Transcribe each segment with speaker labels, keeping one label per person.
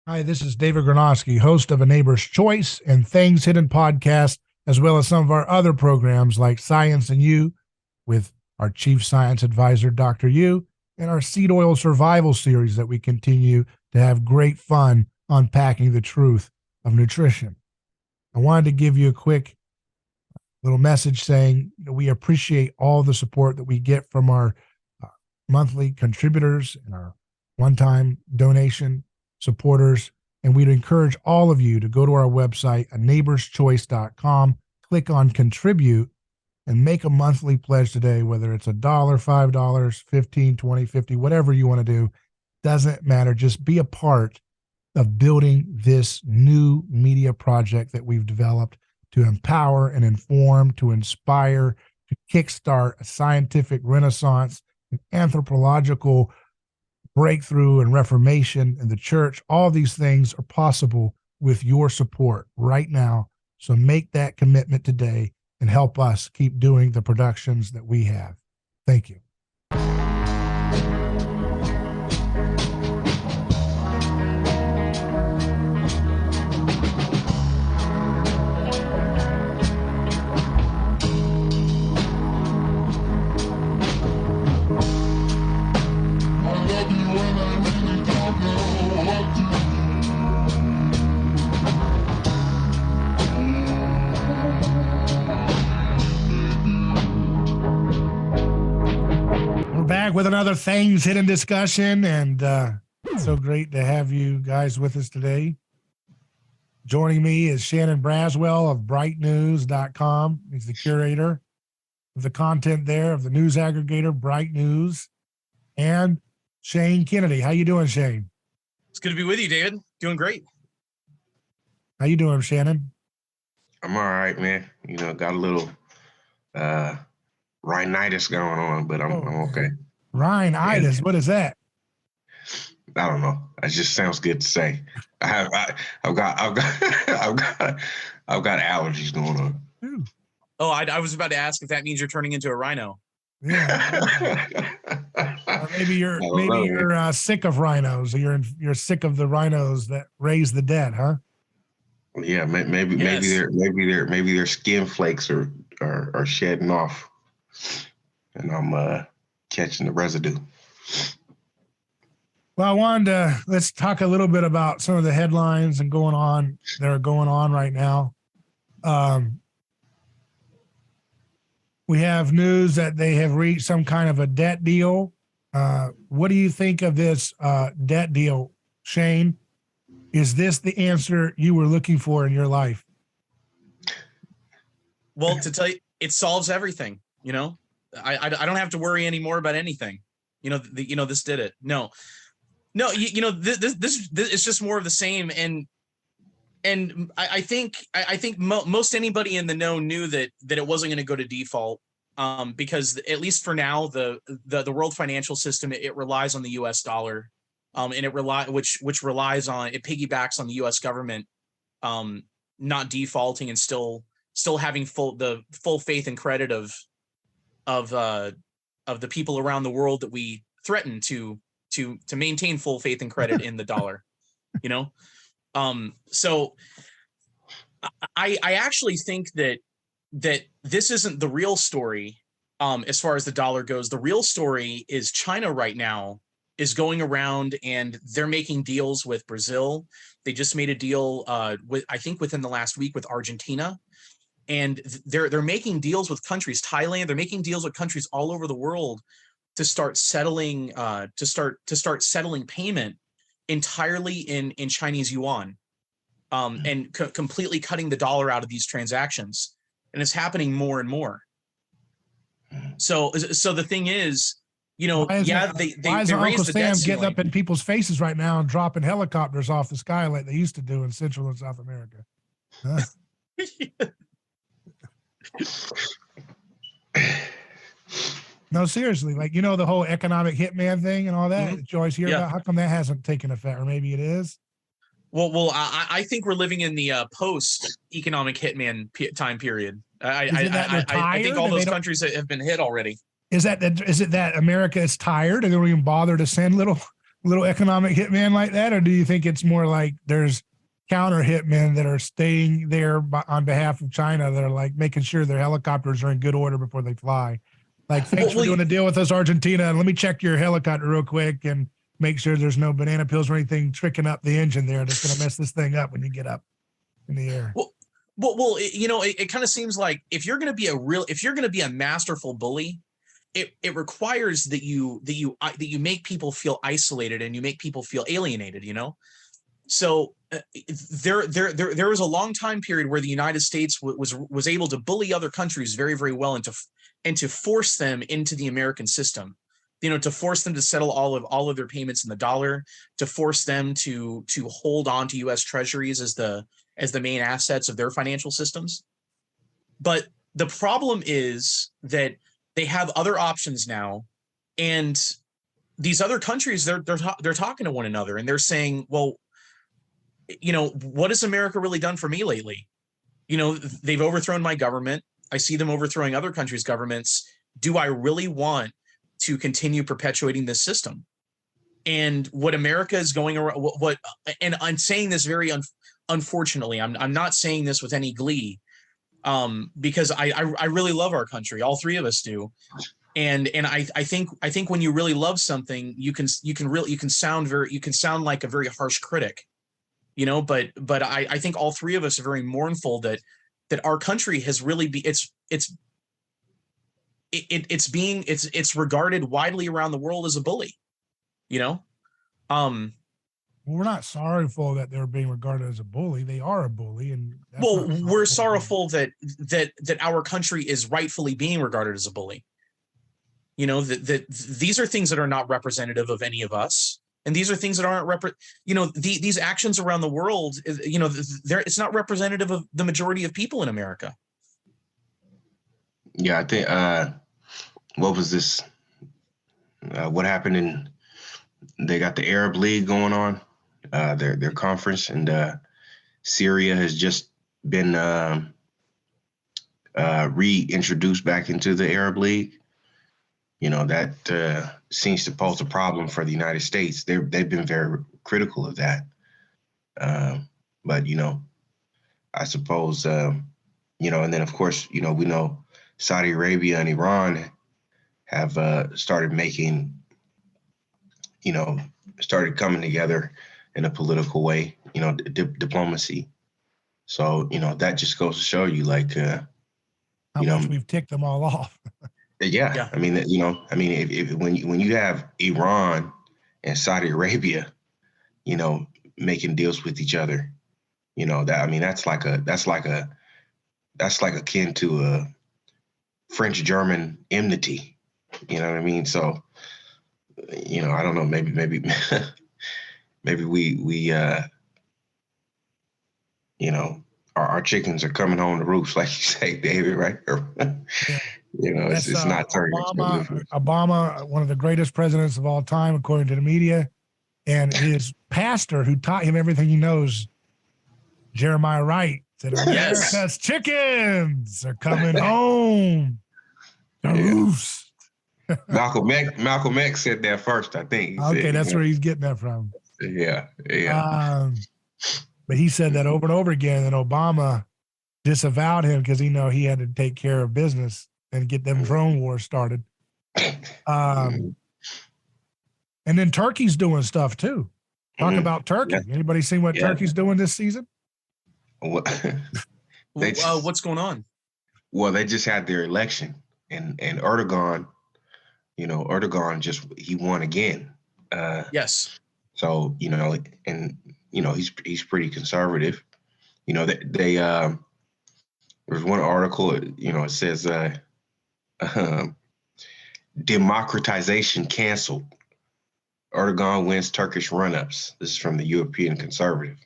Speaker 1: Hi, this is David Gornoski, host of A Neighbor's Choice and Things Hidden podcast, as well as some of our other programs like Science and You with our chief science advisor, Dr. Yu, and our seed oil survival series that we continue to have great fun unpacking the truth of nutrition. I wanted to give you a quick little message saying we appreciate all the support that we get from our monthly contributors and our one-time donation supporters. And we'd encourage all of you to go to our website, aneighborschoice.com, click on contribute, and make a monthly pledge today, whether it's $1, $5, 15, 20, 50, whatever you want to do. Doesn't matter. Just be a part of building this new media project that we've developed to empower and inform, to inspire, to kickstart a scientific renaissance, an anthropological breakthrough and reformation in the church. All these things are possible with your support right now. So make that commitment today and help us keep doing the productions that we have. Thank you. Back with another Things Hidden discussion, and so great to have you guys with us today. Joining me is Shannon Braswell of brightnews.com. He's the curator of the content there, of the news aggregator Bright News, and Shane Kennedy. How you doing, Shane?
Speaker 2: It's good to be with you, David. Doing great.
Speaker 1: How you doing, Shannon?
Speaker 3: I'm all right, man. You know, got a little rhinitis going on, but I'm okay.
Speaker 1: Rhinitis? What is that?
Speaker 3: I don't know. It just sounds good to say. I've got allergies going on.
Speaker 1: Ooh.
Speaker 2: Oh, I was about to ask if that means you're turning into a rhino.
Speaker 1: Yeah. Or maybe you're sick of rhinos, or you're sick of the rhinos that raise the dead, huh?
Speaker 3: Yeah, maybe their skin flakes are shedding off, and I'm catching the residue.
Speaker 1: Well, let's talk a little bit about some of the headlines that are going on right now. We have news that they have reached some kind of a debt deal. What do you think of this debt deal, Shane? Is this the answer you were looking for in your life?
Speaker 2: Well, to tell you, it solves everything. You know, I don't have to worry anymore about anything. This did it. No, this is just more of the same. And I think most anybody in the know knew that it wasn't going to go to default, because at least for now, the world financial system, it relies on the U.S. dollar, and it piggybacks on the U.S. government not defaulting and still having full faith and credit of the people around the world that we threaten to maintain full faith and credit in the dollar. So I actually think that this isn't the real story. As far as the dollar goes, the real story is China right now is going around and they're making deals with Brazil. They just made a deal I think within the last week with Argentina. And they're making deals with countries, Thailand, they're making deals with countries all over the world to start settling payment entirely in Chinese yuan, and completely cutting the dollar out of these transactions. And it's happening more and more. So the thing is, they raised
Speaker 1: Uncle
Speaker 2: the
Speaker 1: Sam
Speaker 2: debt
Speaker 1: getting
Speaker 2: ceiling
Speaker 1: up in people's faces right now and dropping helicopters off the sky like they used to do in Central and South America? Huh? No, seriously, the whole economic hitman thing and all that that you always hear about. How come that hasn't taken effect? Or maybe it is.
Speaker 2: Well, I think we're living in the post-economic hitman time period. I think all those countries have been hit already.
Speaker 1: Is it that America is tired and they don't even bother to send little little economic hitman like that, or do you think it's more like there's counter hitmen that are staying there on behalf of China that are like making sure their helicopters are in good order before they fly? Like, thanks for doing a deal with us, Argentina. And let me check your helicopter real quick and make sure there's no banana peels or anything tricking up the engine there that's going to mess this thing up when you get up in the air.
Speaker 2: Well, it kind of seems like if you're going to be a masterful bully, it requires that you make people feel isolated and you make people feel alienated. So there was a long time period where the United States was able to bully other countries very, very well and to force them into the American system. To force them to settle all of their payments in the dollar, to force them to hold on to U.S. Treasuries as the main assets of their financial systems. But the problem is that they have other options now, and these other countries they're talking to one another and they're saying, well, what has America really done for me lately? They've overthrown my government. I see them overthrowing other countries' governments. Do I really want to continue perpetuating this system? And what America is going around, and I'm saying this very unfortunately, I'm not saying this with any glee, because I really love our country. All three of us do. And I think when you really love something, you can sound like a very harsh critic, but I think all three of us are very mournful that our country has really it's regarded widely around the world as a bully,
Speaker 1: We're not sorrowful that they're being regarded as a bully. They are a bully, and
Speaker 2: we're sorrowful that our country is rightfully being regarded as a bully. That these are things that are not representative of any of us, and these are things that aren't these actions around the world. It's not representative of the majority of people in America.
Speaker 3: Yeah, I think. What was this? What happened they got the Arab League going on, their conference, and Syria has just been reintroduced back into the Arab League. That seems to pose a problem for the United States. They've been very critical of that. But I suppose and then of course we know Saudi Arabia and Iran have started making, started coming together in a political way, diplomacy. So, that just goes to show you how
Speaker 1: much we've ticked them all off.
Speaker 3: Yeah. I mean, if when you have Iran and Saudi Arabia, making deals with each other, that's like akin to a French-German enmity. You know what I mean? So, I don't know, maybe we our chickens are coming home to roost, like you say, David, right?
Speaker 1: Yeah.
Speaker 3: It's not turning.
Speaker 1: Obama, one of the greatest presidents of all time, according to the media, and his pastor who taught him everything he knows, Jeremiah Wright, said, America's chickens are coming home to roost.
Speaker 3: Malcolm X said that first, I think.
Speaker 1: That's where he's getting that from.
Speaker 3: Yeah.
Speaker 1: But he said that over and over again, and Obama disavowed him because he had to take care of business and get them drone wars started. And then Turkey's doing stuff too. Talk about Turkey. Yeah. Anybody seen what Turkey's doing this season?
Speaker 2: What's going on?
Speaker 3: Well, they just had their election, and Erdogan, he won again.
Speaker 2: Yes.
Speaker 3: So and he's pretty conservative. They there's one article. It says democratization canceled. Erdogan wins Turkish run-ups. This is from the European Conservative.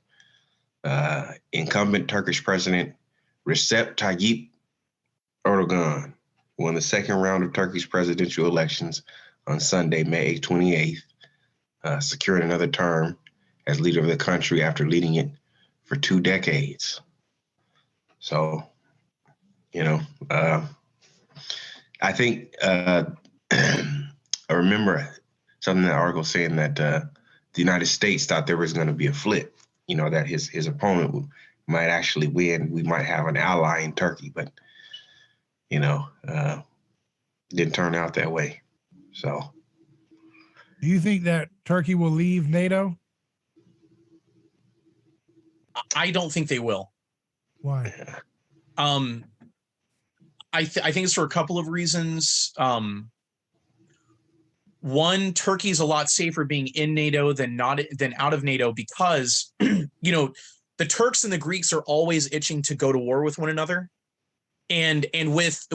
Speaker 3: Incumbent Turkish President Recep Tayyip Erdogan won the second round of Turkey's presidential elections on Sunday, May 28th, securing another term as leader of the country after leading it for 2 decades. So, I think I remember something in that article saying that the United States thought there was going to be a flip, that his opponent might actually win. We might have an ally in Turkey, but, didn't turn out that way. So.
Speaker 1: Do you think that Turkey will leave NATO?
Speaker 2: I don't think they will.
Speaker 1: Why?
Speaker 2: I think it's for a couple of reasons. One, Turkey's a lot safer being in NATO than out of NATO because, the Turks and the Greeks are always itching to go to war with one another. And with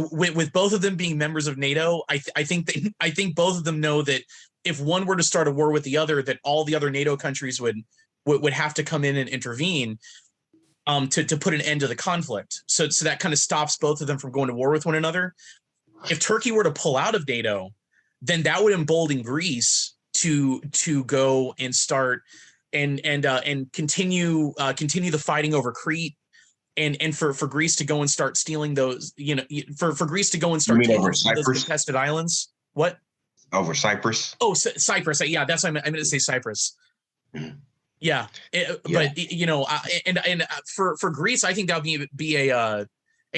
Speaker 2: both of them being members of NATO, I think both of them know that if one were to start a war with the other, that all the other NATO countries would have to come in and intervene to put an end to the conflict. So that kind of stops both of them from going to war with one another. If Turkey were to pull out of NATO, then that would embolden Greece to go and start and continue the fighting over Crete, and for Greece to go and start stealing those, for Greece to go and start taking those contested islands. What?
Speaker 3: Over Cyprus?
Speaker 2: Oh, Cyprus. Yeah, that's what I meant to say, Cyprus. Mm-hmm. Yeah. But for Greece, I think that would be a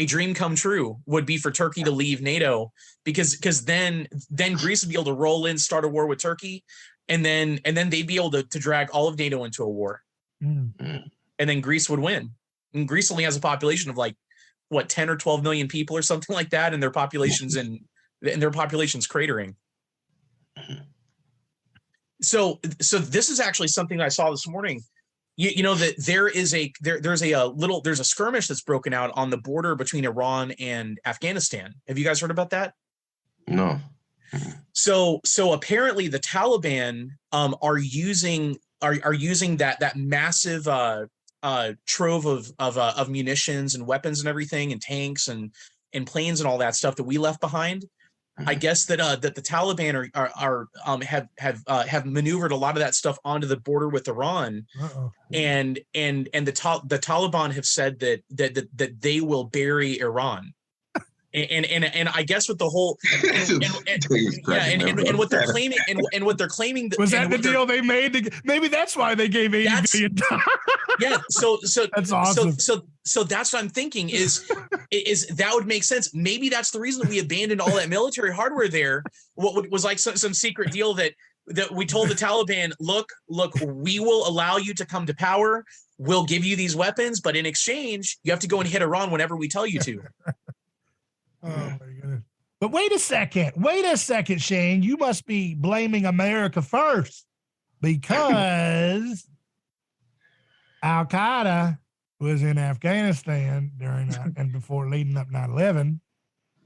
Speaker 2: dream come true, would be for Turkey to leave NATO, because then Greece would be able to roll in, start a war with Turkey, and then they'd be able to drag all of NATO into a war. Mm-hmm. And then Greece would win. And Greece only has a population of 10 or 12 million people or something like that, and their population's cratering. Mm-hmm. So this is actually something I saw this morning. That there's a skirmish that's broken out on the border between Iran and Afghanistan. Have you guys heard about that?
Speaker 3: No.
Speaker 2: So apparently the Taliban are using that massive trove of munitions and weapons and everything, and tanks and planes and all that stuff that we left behind. I guess that the Taliban have maneuvered a lot of that stuff onto the border with Iran. Uh-oh. and the Taliban have said that they will bury Iran. And I guess with the whole and what they're claiming and what they're claiming
Speaker 1: was that the deal they made? Maybe that's why they gave $80 billion.
Speaker 2: Yeah, so
Speaker 1: that's awesome.
Speaker 2: So that's what I'm thinking is that would make sense. Maybe that's the reason that we abandoned all that military hardware there. What was like some secret deal that we told the Taliban, look, we will allow you to come to power. We'll give you these weapons, but in exchange, you have to go and hit Iran whenever we tell you to.
Speaker 1: Oh my goodness. But wait a second, Shane. You must be blaming America first, because Al Qaeda was in Afghanistan during and before leading up 9/11,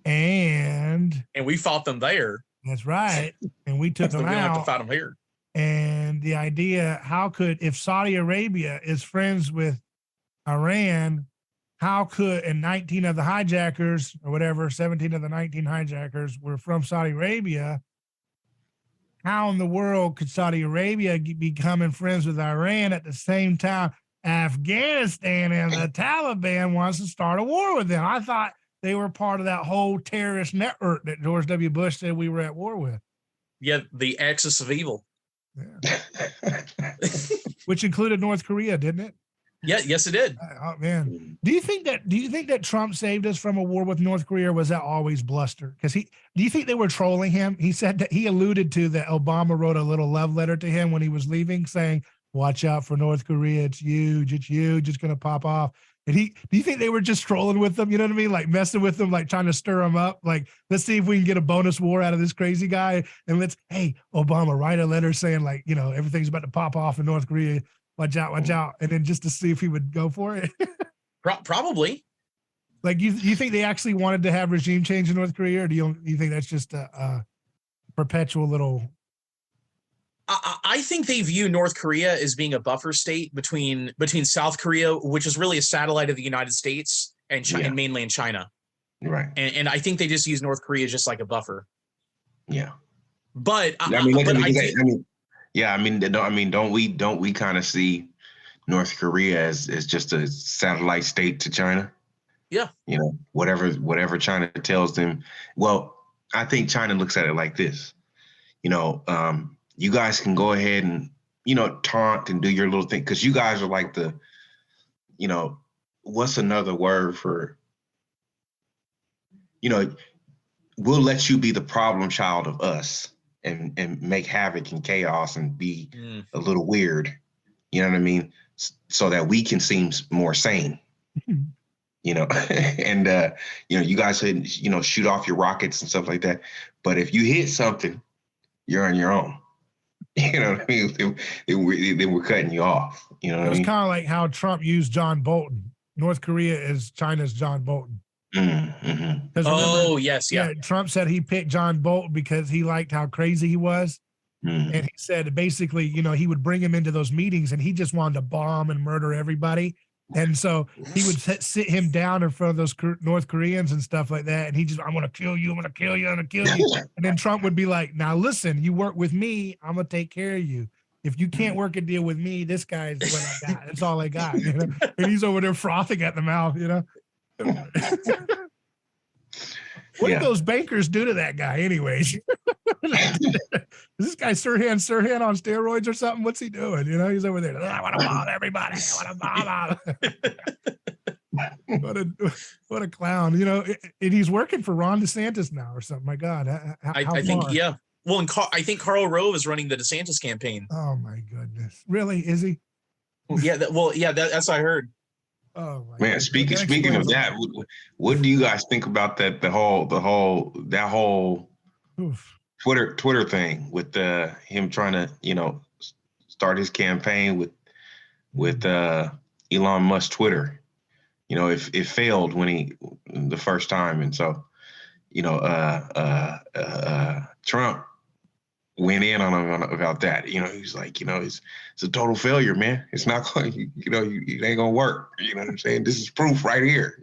Speaker 1: and
Speaker 2: we fought them there.
Speaker 1: That's right, and we took them out. We don't have to fight them here. And the idea, if Saudi Arabia is friends with Iran, how could, and 19 of the hijackers or whatever, 17 of the 19 hijackers were from Saudi Arabia. How in the world could Saudi Arabia be becoming friends with Iran at the same time Afghanistan and the Taliban wants to start a war with them? I thought they were part of that whole terrorist network that George W. Bush said we were at war with.
Speaker 2: Yeah, the axis of evil.
Speaker 1: Yeah. Which included North Korea, didn't it?
Speaker 2: Yeah, yes, it did.
Speaker 1: Oh man, do you think that Trump saved us from a war with North Korea, or was that always bluster? Because do you think they were trolling him? He said that he alluded to that Obama wrote a little love letter to him when he was leaving, saying, "Watch out for North Korea. It's huge. It's huge. Just gonna pop off." And do you think they were just trolling with them? You know what I mean? Like messing with them, like trying to stir him up. Like, let's see if we can get a bonus war out of this crazy guy. And hey, Obama, write a letter saying everything's about to pop off in North Korea. Watch out. And then just to see if he would go for it.
Speaker 2: Probably.
Speaker 1: Like, you think they actually wanted to have regime change in North Korea, or do you think that's just a perpetual little?
Speaker 2: I think they view North Korea as being a buffer state between South Korea, which is really a satellite of the United States, and China, and mainland China.
Speaker 3: Right.
Speaker 2: And I think they just use North Korea just like a buffer.
Speaker 3: Yeah.
Speaker 2: But
Speaker 3: don't we kind of see North Korea as just a satellite state to China?
Speaker 2: Yeah.
Speaker 3: Whatever China tells them. Well, I think China looks at it like this. You guys can go ahead and taunt and do your little thing, because you guys are like the, what's another word for, we'll let you be the problem child of us and make havoc and chaos and be a little weird, you know what I mean? So that we can seem more sane, and, you guys shoot off your rockets and stuff like that. But if you hit something, you're on your own. You know what I mean? Then we're cutting you off. You know what I mean?
Speaker 1: It was kind of like how Trump used John Bolton. North Korea is China's John Bolton.
Speaker 3: Mm-hmm.
Speaker 2: Oh, yes. Yeah.
Speaker 1: Trump said he picked John Bolton because he liked how crazy he was. And he said basically, he would bring him into those meetings and he just wanted to bomb and murder everybody. And so he would sit him down in front of those North Koreans and stuff like that. And he just, I'm going to kill you. I'm going to kill you. I'm going to kill you. And then Trump would be like, now listen, you work with me. I'm going to take care of you. If you can't work a deal with me, this guy's what I got. That's all I got. And he's over there frothing at the mouth, What did those bankers do to that guy anyways? Is this guy Sirhan on steroids or something? What's he doing? He's over there. I want to bomb everybody. I want to bomb. What a clown. And he's working for Ron DeSantis now or something. My God.
Speaker 2: I think, yeah. Well, and I think Karl Rove is running the DeSantis campaign.
Speaker 1: Oh my goodness. Really? Is he?
Speaker 2: Yeah. That's what I heard.
Speaker 1: Oh my
Speaker 3: man!
Speaker 1: God.
Speaker 3: Speaking of that, what do you guys think about that? That whole Twitter thing with him trying to start his campaign with Elon Musk Twitter. It failed the first time, and so Trump went in on him about that. He's like, it's a total failure, man. It's not going, it ain't gonna work. You know what I'm saying? This is proof right here.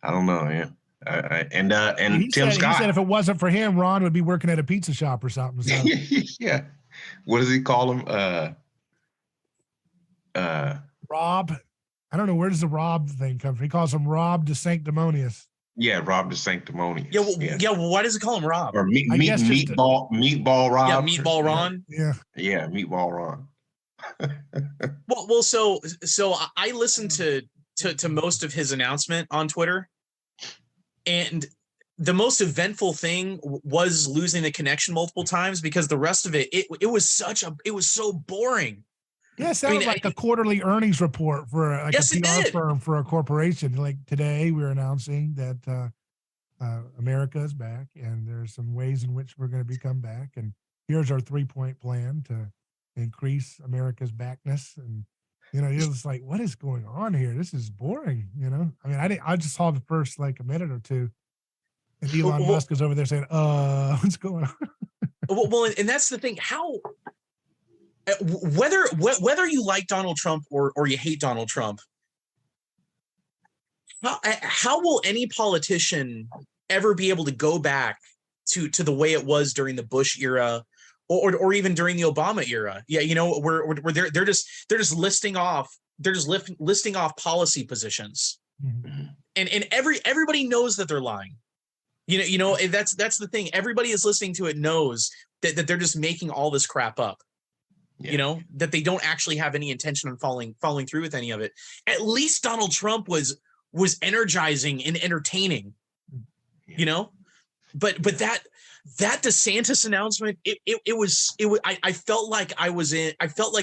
Speaker 3: I don't know, man. And Tim Scott.
Speaker 1: He said if it wasn't for him, Ron would be working at a pizza shop or something. So.
Speaker 3: Yeah. What does he call him?
Speaker 1: Rob. I don't know, where does the Rob thing come from? He calls him Rob the Sanctimonious.
Speaker 3: Yeah, Rob the Sanctimonious.
Speaker 2: Yeah. Well, why does it call him Rob?
Speaker 3: Or meatball Rob.
Speaker 2: Yeah, Meatball Ron.
Speaker 1: Yeah,
Speaker 3: Meatball Ron.
Speaker 2: well, so I listened to most of his announcement on Twitter, and the most eventful thing was losing the connection multiple times, because the rest of it was so boring.
Speaker 1: Yeah, it sounded like a quarterly earnings report for a PR firm for a corporation. Like today, we're announcing that America is back, and there's some ways in which we're going to become back. And here's our 3-point plan to increase America's backness. And it was like, what is going on here? This is boring. I just saw the first like a minute or two, and Elon Musk is over there saying, what's going on?
Speaker 2: Well, and that's the thing. How whether you like Donald Trump or you hate Donald Trump, how will any politician ever be able to go back to the way it was during the Bush era or even during the Obama era? Yeah, where they're just listing off policy positions, and everybody knows that they're lying. That's the thing. Everybody is listening to it knows that they're just making all this crap up. Yeah. That they don't actually have any intention on following through with any of it. At least Donald Trump was energizing and entertaining, but that DeSantis announcement, I felt like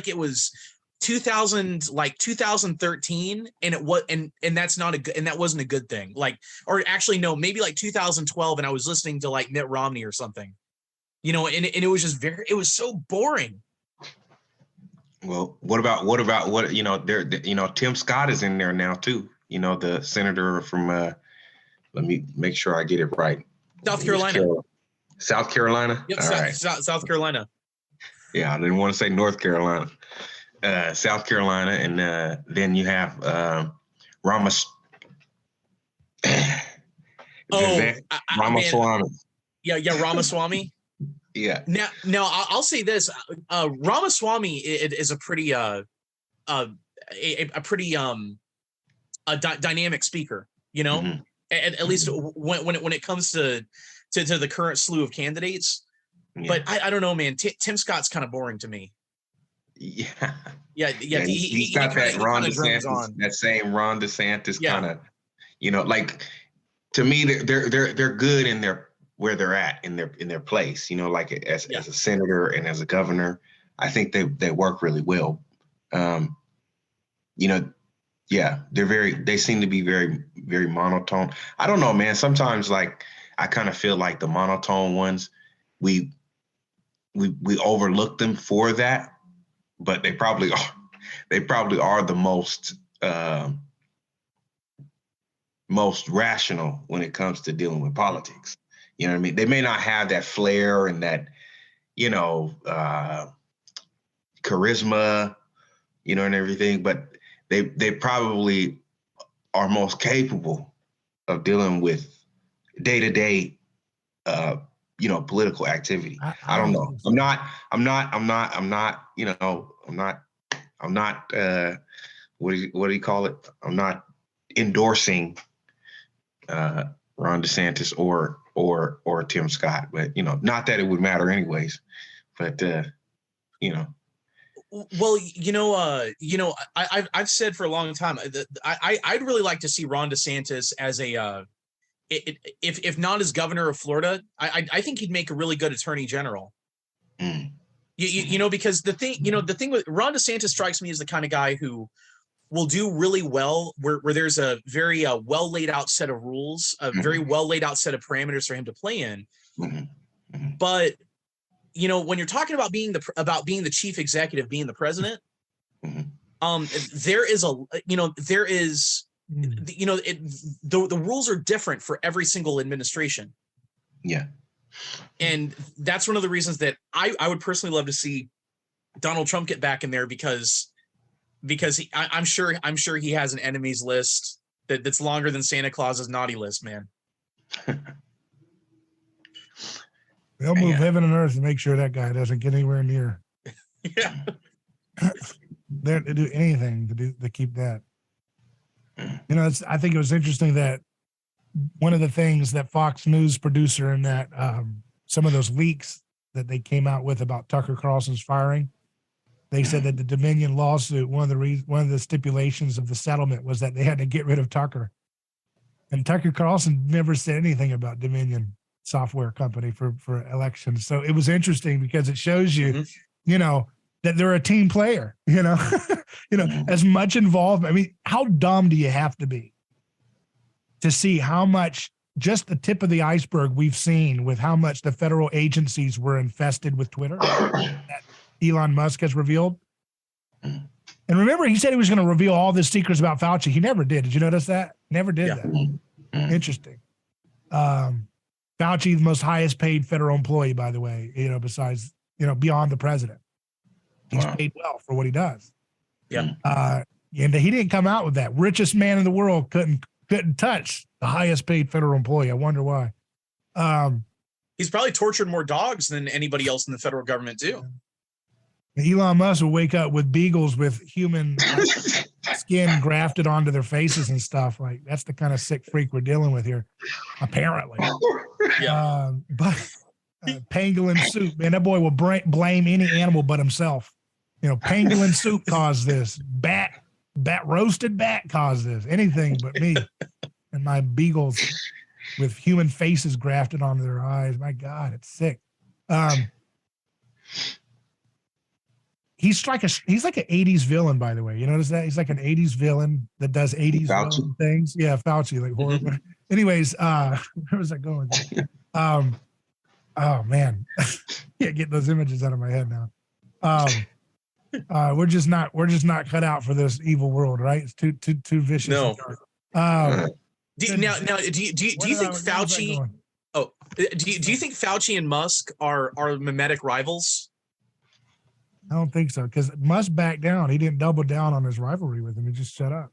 Speaker 2: it was 2013, and it was, and that's not a good, and that wasn't a good thing. Or actually, no, maybe like 2012, and I was listening to like Mitt Romney or something, and it was just it was so boring.
Speaker 3: Well, what about Tim Scott is in there now too. The senator from let me make sure I get it right.
Speaker 2: South Carolina.
Speaker 3: South Carolina.
Speaker 2: Yep, South Carolina.
Speaker 3: Yeah, I didn't want to say North Carolina. South Carolina, and then you have Ramaswamy.
Speaker 2: Yeah, Ramaswamy.
Speaker 3: Yeah.
Speaker 2: Now I'll say this: Ramaswamy is a pretty dynamic speaker.
Speaker 3: Mm-hmm.
Speaker 2: At least when it comes to the current slew of candidates. Yeah. But I don't know, man. Tim Scott's kind of boring to me.
Speaker 3: Yeah.
Speaker 2: Yeah.
Speaker 3: He's got that Ron
Speaker 2: drones
Speaker 3: DeSantis,
Speaker 2: on.
Speaker 3: that same Ron DeSantis
Speaker 2: Yeah.
Speaker 3: kind of, like, to me, they're good in where they're at in their place. Like as a senator and as a governor, I think they work really well. They seem to be very, very monotone. I don't know, man. Sometimes, like, I kind of feel like the monotone ones, we overlook them for that, but they probably are the most rational when it comes to dealing with politics. You know what I mean? They may not have that flair and that, charisma, and everything, but they probably are most capable of dealing with day-to-day, political activity. I don't know. I'm not, what do you call it? I'm not endorsing Ron DeSantis or Tim Scott, but not that it would matter anyways. But
Speaker 2: Well, I've said for a long time I'd really like to see Ron DeSantis as a if not as governor of Florida, I think he'd make a really good attorney general. Because the thing with Ron DeSantis strikes me as the kind of guy who will do really well where there's a very well laid out set of rules, a very well laid out set of parameters for him to play in. But when you're talking about being the chief executive, being the president, there is the rules are different for every single administration.
Speaker 3: Yeah.
Speaker 2: And that's one of the reasons that I would personally love to see Donald Trump get back in there because I'm sure he has an enemies list that's longer than Santa Claus's naughty list, man.
Speaker 1: They'll move heaven and earth to make sure that guy doesn't get anywhere near.
Speaker 2: Yeah.
Speaker 1: They're to do anything to keep that. I think it was interesting that one of the things that Fox News producer and that some of those leaks that they came out with about Tucker Carlson's firing, they said that the Dominion lawsuit, one of the stipulations of the settlement was that they had to get rid of Tucker. And Tucker Carlson never said anything about Dominion software company for elections. So it was interesting because it shows you, that they're a team player, as much involved. I mean, how dumb do you have to be to see how much, just the tip of the iceberg we've seen with how much the federal agencies were infested with Twitter that Elon Musk has revealed? And remember, he said he was going to reveal all the secrets about Fauci. He never did. Did you notice that? Never did that. Interesting. Fauci, the most highest paid federal employee, by the way, besides, beyond the president. He's paid well for what he does.
Speaker 2: Yeah.
Speaker 1: And he didn't come out with that. Richest man in the world couldn't touch the highest paid federal employee. I wonder why.
Speaker 2: He's probably tortured more dogs than anybody else in the federal government too.
Speaker 1: Elon Musk will wake up with beagles with human skin grafted onto their faces and stuff. Like, that's the kind of sick freak we're dealing with here, apparently.
Speaker 2: Yeah.
Speaker 1: But pangolin soup, man, that boy will blame any animal but himself. Pangolin soup caused this. Roasted bat caused this. Anything but me and my beagles with human faces grafted onto their eyes. My God, it's sick. He's like an 80s villain, by the way. You notice that? He's like an 80s villain that does 80s villain things. Yeah, Fauci, like horrible. Anyways, where was I going? Oh man, can't get those images out of my head now. We're just not cut out for this evil world, right? It's too vicious.
Speaker 2: No. Do you think Fauci? Do you think Fauci and Musk are mimetic rivals?
Speaker 1: I don't think so, because Musk backed down. He didn't double down on his rivalry with him. He just shut up,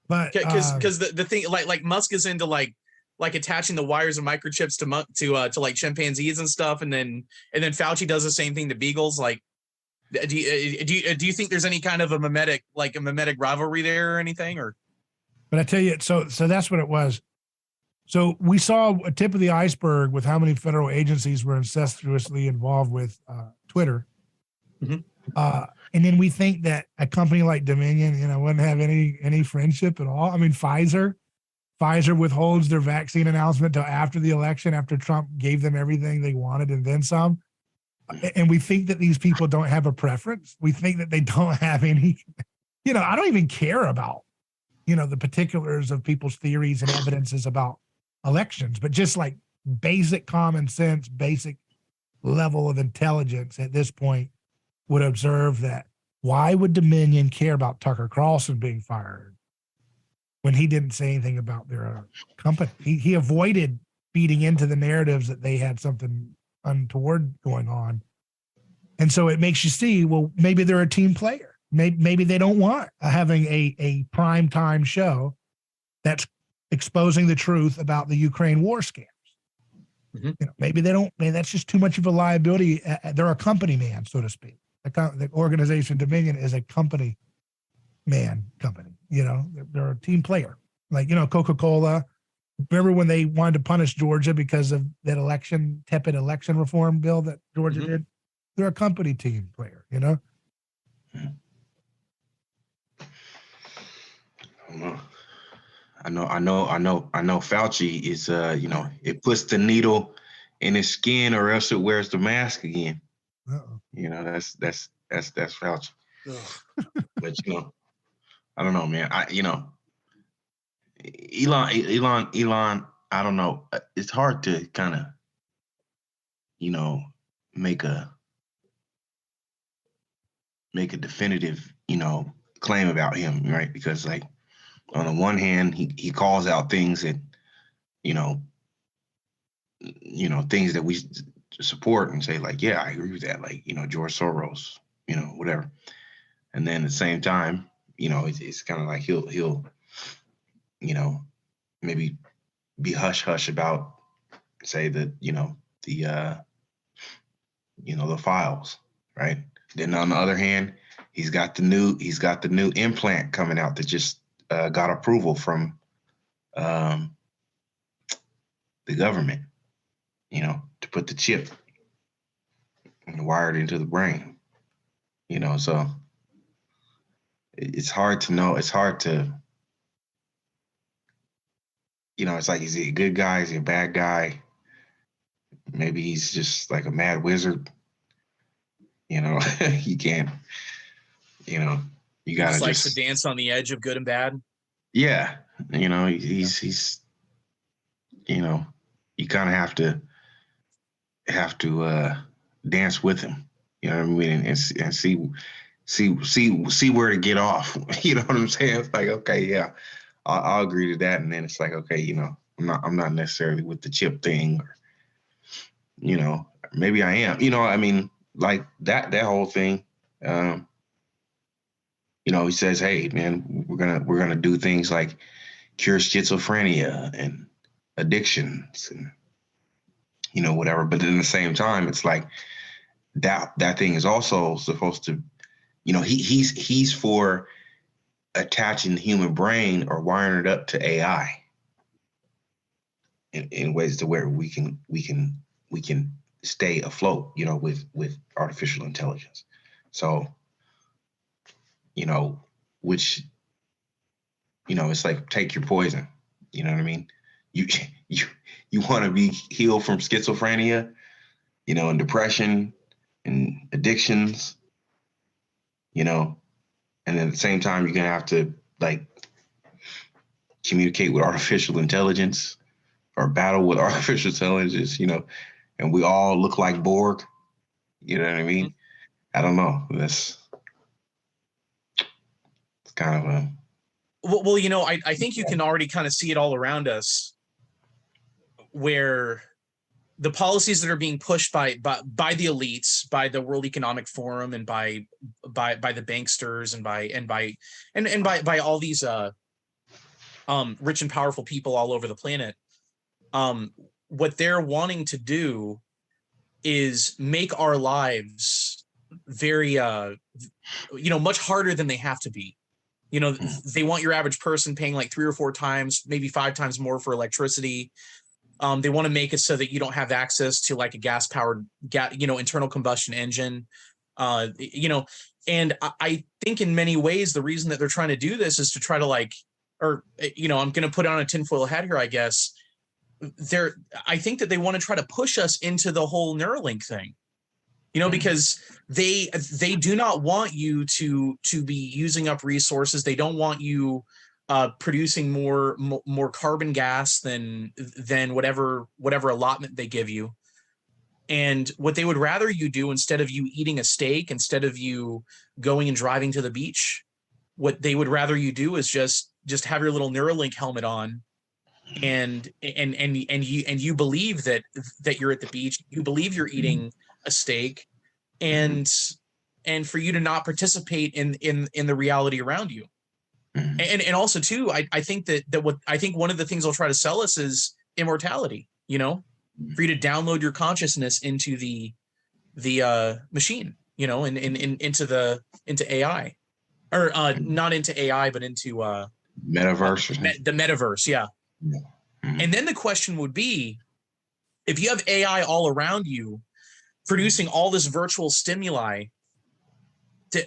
Speaker 1: But
Speaker 2: because the thing, like Musk is into like attaching the wires and microchips to like chimpanzees and stuff, and then Fauci does the same thing to beagles. Like, do you think there's any kind of a mimetic rivalry there or anything? Or,
Speaker 1: but I tell you, so that's what it was. So we saw a tip of the iceberg with how many federal agencies were incestuously involved with Twitter. And then we think that a company like Dominion, wouldn't have any friendship at all. I mean, Pfizer withholds their vaccine announcement till after the election, after Trump gave them everything they wanted and then some. And we think that these people don't have a preference. We think that they don't have any, I don't even care about, the particulars of people's theories and evidences about elections, but just like basic common sense, basic level of intelligence at this point would observe that why would Dominion care about Tucker Carlson being fired when he didn't say anything about their company? He avoided feeding into the narratives that they had something untoward going on. And so it makes you see, well, maybe they're a team player. Maybe they don't want having a prime time show that's exposing the truth about the Ukraine war scams. Mm-hmm. Maybe they don't. Maybe that's just too much of a liability. They're a company man, so to speak. The organization Dominion is a company man company. They're a team player. Like Coca-Cola. Remember when they wanted to punish Georgia because of that tepid election reform bill that Georgia mm-hmm. did? They're a company team player.
Speaker 3: I know. Fauci is, it puts the needle in his skin, or else it wears the mask again. Uh-oh. That's Fauci. But I don't know, man. Elon. I don't know. It's hard to kind of, make a definitive, claim about him, right? Because like, on the one hand, he calls out things that, things that we support and say like, yeah, I agree with that. Like, George Soros, whatever. And then at the same time, it's kind of like he'll, maybe be hush about, say that, the files, right? Then on the other hand, he's got the new implant coming out that just got approval from the government, to put the chip and wire it into the brain, so it's hard to know. It's hard to, it's like, is he a good guy? Is he a bad guy? Maybe he's just like a mad wizard. You can't, you gotta
Speaker 2: likes to dance on the edge of good and bad.
Speaker 3: Yeah. He's, you kind of have to dance with him, what I mean? And see where to get off. You know what I'm saying? It's like, okay, yeah, I'll agree to that. And then it's like, okay, I'm not necessarily with the chip thing, or, maybe I am, I mean, like that whole thing. He says, hey, man, we're gonna do things like cure schizophrenia and addictions and, whatever. But at the same time, it's like that thing is also supposed to, he's for attaching the human brain or wiring it up to AI in ways to where we can stay afloat, with artificial intelligence. So, which, it's like, take your poison. You know what I mean? You want to be healed from schizophrenia, and depression and addictions, and then at the same time, you're going to have to like communicate with artificial intelligence or battle with artificial intelligence, and we all look like Borg. You know what I mean? I don't know. It's kind of a...
Speaker 2: Well, I think you can already kind of see it all around us, where the policies that are being pushed by the elites, by the World Economic Forum, and by the banksters, and by all these rich and powerful people all over the planet, what they're wanting to do is make our lives very much harder than they have to be. They want your average person paying like 3 or 4 times, maybe 5 times more for electricity. They want to make it so that you don't have access to like a gas-powered, internal combustion engine. You know, and I think in many ways the reason that they're trying to do this is to try to like, or you know, I'm going to put on a tinfoil hat here, I guess. I think that they want to try to push us into the whole Neuralink thing, you know, because they do not want you to be using up resources. They don't want you producing more carbon gas than whatever allotment they give you. And what they would rather you do, instead of you eating a steak, instead of you going and driving to the beach, what they would rather you do is just have your little Neuralink helmet on, and you believe that you're at the beach, you believe you're eating a steak, and for you to not participate in the reality around you. And also too, I think that one of the things they'll try to sell us is immortality, you know, for you to download your consciousness into the machine, you know, and into AI, or not into AI, but into
Speaker 3: metaverse.
Speaker 2: The metaverse, yeah. And then the question would be, if you have AI all around you producing all this virtual stimuli to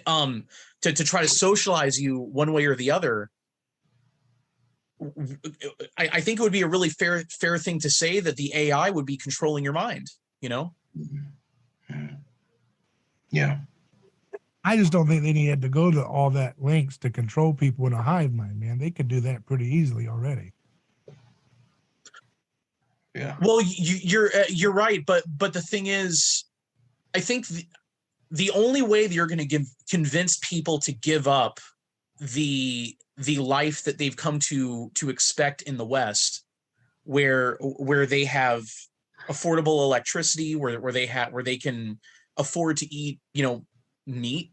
Speaker 2: try to socialize you one way or the other, I think it would be a really fair thing to say that the AI would be controlling your mind, you know?
Speaker 3: Yeah.
Speaker 1: I just don't think they need to go to all that lengths to control people in a hive mind, man. They could do that pretty easily already.
Speaker 3: Yeah.
Speaker 2: Well, you're right, but the thing is, I think the only way that you're going to convince people to give up the life that they've come to expect in the West, where they have affordable electricity, where they can afford to eat, you know, meat,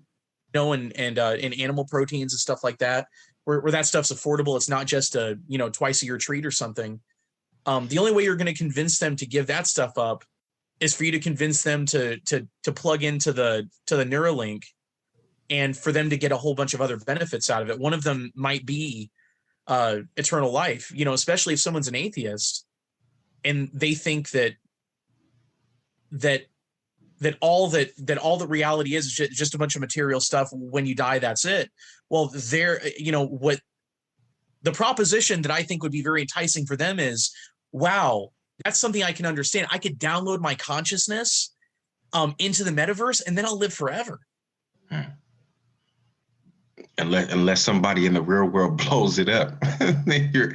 Speaker 2: you know, and animal proteins and stuff like that, where that stuff's affordable. It's not just a, you know, twice a year treat or something. The only way you're going to convince them to give that stuff up is for you to convince them to plug into the Neuralink, and for them to get a whole bunch of other benefits out of it. One of them might be eternal life, you know, especially if someone's an atheist and they think that all the reality is just a bunch of material stuff. When you die, that's it. Well, you know, what the proposition that I think would be very enticing for them is, wow, that's something I can understand. I could download my consciousness into the metaverse, and then I'll live forever.
Speaker 3: Unless somebody in the real world blows it up, then you're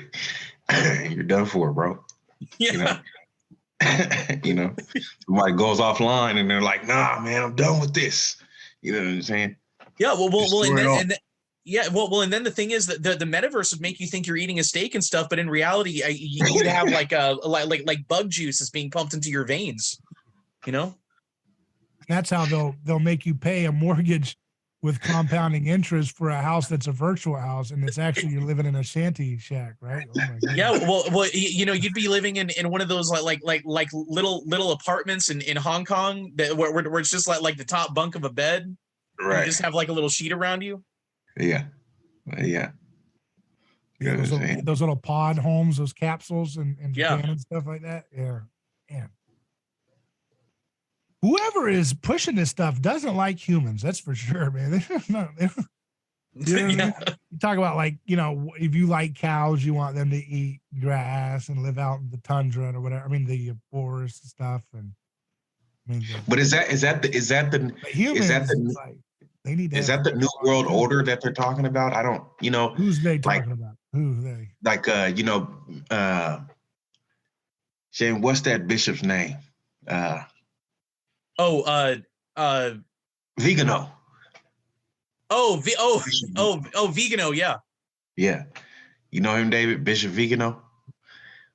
Speaker 3: done for, bro.
Speaker 2: Yeah.
Speaker 3: You know? You know, somebody goes offline and they're like, "Nah, man, I'm done with this." You know what I'm saying?
Speaker 2: Yeah. Well, and then the thing is that the metaverse would make you think you're eating a steak and stuff, but in reality, you'd have like bug juice is being pumped into your veins. You know.
Speaker 1: That's how they'll make you pay a mortgage with compounding interest for a house that's a virtual house, and it's actually you're living in a shanty shack, right? Oh my God.
Speaker 2: Yeah, well, you know, you'd be living in one of those like little apartments in Hong Kong where it's just like the top bunk of a bed,
Speaker 1: right?
Speaker 2: You just have like a little sheet around you.
Speaker 3: Yeah.
Speaker 1: Those little pod homes, those capsules, and
Speaker 2: Japan
Speaker 1: and stuff like that. Yeah. Whoever is pushing this stuff doesn't like humans. That's for sure, man. You talk about, like, you know, if you like cows, you want them to eat grass and live out in the tundra or whatever. I mean, the forest and stuff. And I mean,
Speaker 3: but is that the new world order that they're talking about? I don't, you know,
Speaker 1: who's they talking about? Who they?
Speaker 3: Like, you know, Shane, what's that bishop's name? Vigano.
Speaker 2: Vigano, yeah.
Speaker 3: Yeah. You know him, David, Bishop Vigano?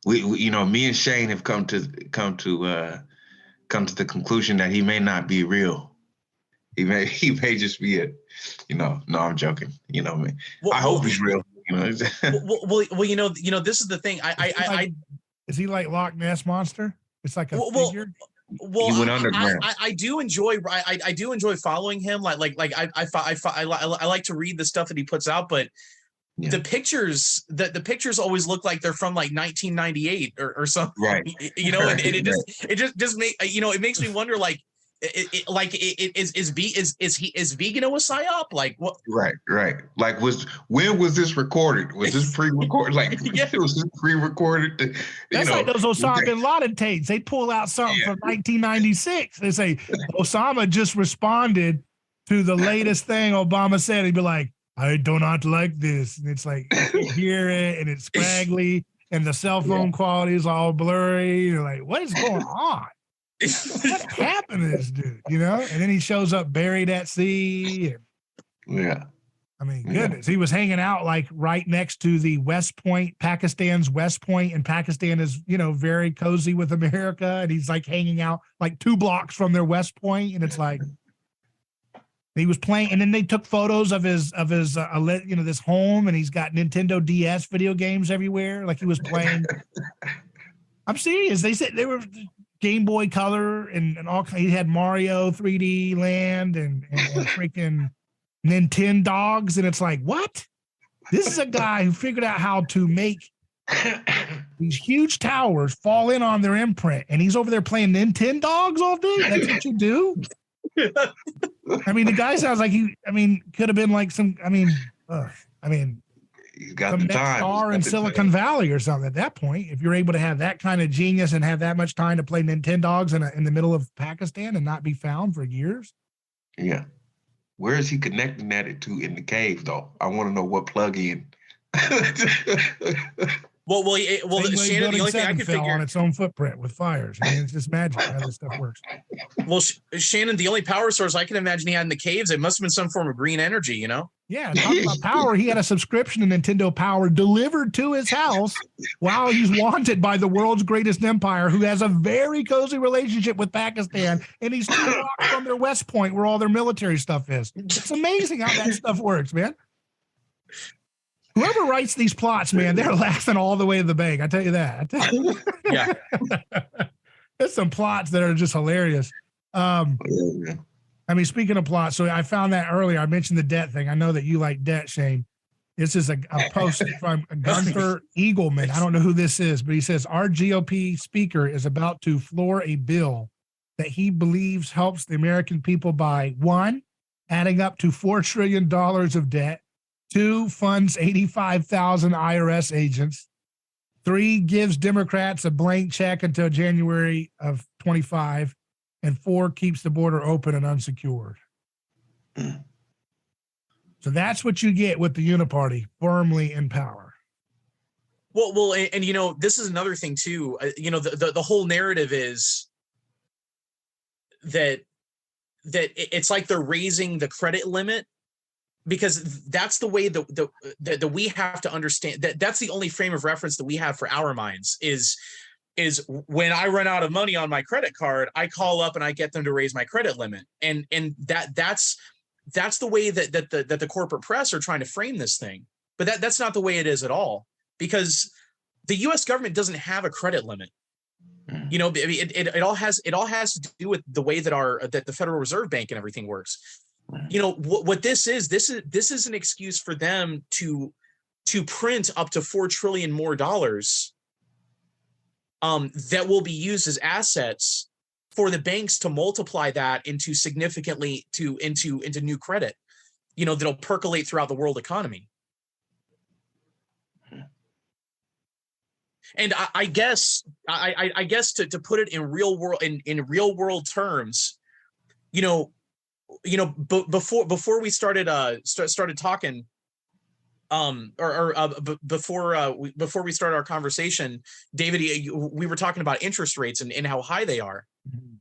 Speaker 3: We you know, me and Shane have come to the conclusion that he may not be real. He may just be a, you know, no, I'm joking. You know, man. I hope he's real. You know.
Speaker 2: well, you know, this is the thing.
Speaker 1: Is he like Loch Ness Monster? It's like a figure.
Speaker 2: Well,
Speaker 3: he went underground.
Speaker 2: I do enjoy following him. I like to read the stuff that he puts out, but the pictures always look like they're from like 1998 or something,
Speaker 3: right?
Speaker 2: You know, and it just make, you know, it makes me wonder, like, Is vegan a psyop? Like what?
Speaker 3: Right. Like when was this recorded? Was this pre-recorded? Like
Speaker 2: Yeah.
Speaker 3: it was pre-recorded.
Speaker 1: That's like those Osama bin Laden tapes. They pull out something from 1996. They say Osama just responded to the latest thing Obama said. He'd be like, "I do not like this," and it's like you hear it and it's scraggly, and the cell phone quality is all blurry. You're like, "What is going on? What happened to this dude?" You know? And then he shows up buried at sea.
Speaker 3: Yeah.
Speaker 1: I mean, goodness, he was hanging out like right next to the West Point, Pakistan's West Point, and Pakistan is, very cozy with America, and he's like hanging out like 2 blocks from their West Point, and it's like he was playing, and then they took photos of his this home, and he's got Nintendo DS video games everywhere, like he was playing. I'm serious. They said they were Game Boy Color and all. He had Mario 3D Land and freaking Nintendo dogs, and it's like, what? This is a guy who figured out how to make these huge towers fall in on their imprint, and he's over there playing Nintendo dogs all day. That's what you do? I mean, the guy sounds like could have been like some.
Speaker 3: He's got
Speaker 1: some
Speaker 3: the
Speaker 1: next
Speaker 3: time.
Speaker 1: star in Silicon Valley or something. At that point, if you're able to have that kind of genius and have that much time to play Nintendo dogs in the middle of Pakistan and not be found for years.
Speaker 3: Yeah. Where is he connecting that to in the cave, though? I want to know what plug-in.
Speaker 2: Well, Shannon, the only thing I could figure
Speaker 1: on its own footprint with fires. I mean, it's just magic how this stuff works.
Speaker 2: Well, Shannon, the only power source I can imagine he had in the caves, it must have been some form of green energy,
Speaker 1: Yeah, talking about power, he had a subscription to Nintendo Power delivered to his house while he's wanted by the world's greatest empire, who has a very cozy relationship with Pakistan, and he's 2 blocks from their West Point where all their military stuff is. It's amazing how that stuff works, man. Whoever writes these plots, man, they're laughing all the way to the bank. I tell you that.
Speaker 2: Yeah.
Speaker 1: There's some plots that are just hilarious. Speaking of plots, so I found that earlier. I mentioned the debt thing. I know that you like debt, Shane. This is a post from Gunther Eagleman. I don't know who this is, but he says our GOP speaker is about to floor a bill that he believes helps the American people by 1, adding up to $4 trillion of debt. 2, funds 85,000 IRS agents. 3, gives Democrats a blank check until January of 25. And 4, keeps the border open and unsecured. So that's what you get with the Uniparty, firmly in power.
Speaker 2: Well, and this is another thing too. The whole narrative is that it's like they're raising the credit limit, because that's the way that we have to understand that's the only frame of reference that we have for our minds is when I run out of money on my credit card, I call up and I get them to raise my credit limit. And that's the way that the corporate press are trying to frame this thing. But that's not the way it is at all, because the US government doesn't have a credit limit. It all has to do with the way that the Federal Reserve Bank and everything works. What this is an excuse for them to print up to $4 trillion more dollars that will be used as assets for the banks to multiply that into into new credit, that'll percolate throughout the world economy. And I guess to put it in real world terms, before we started talking, before we started our conversation, David, we were talking about interest rates and how high they are, and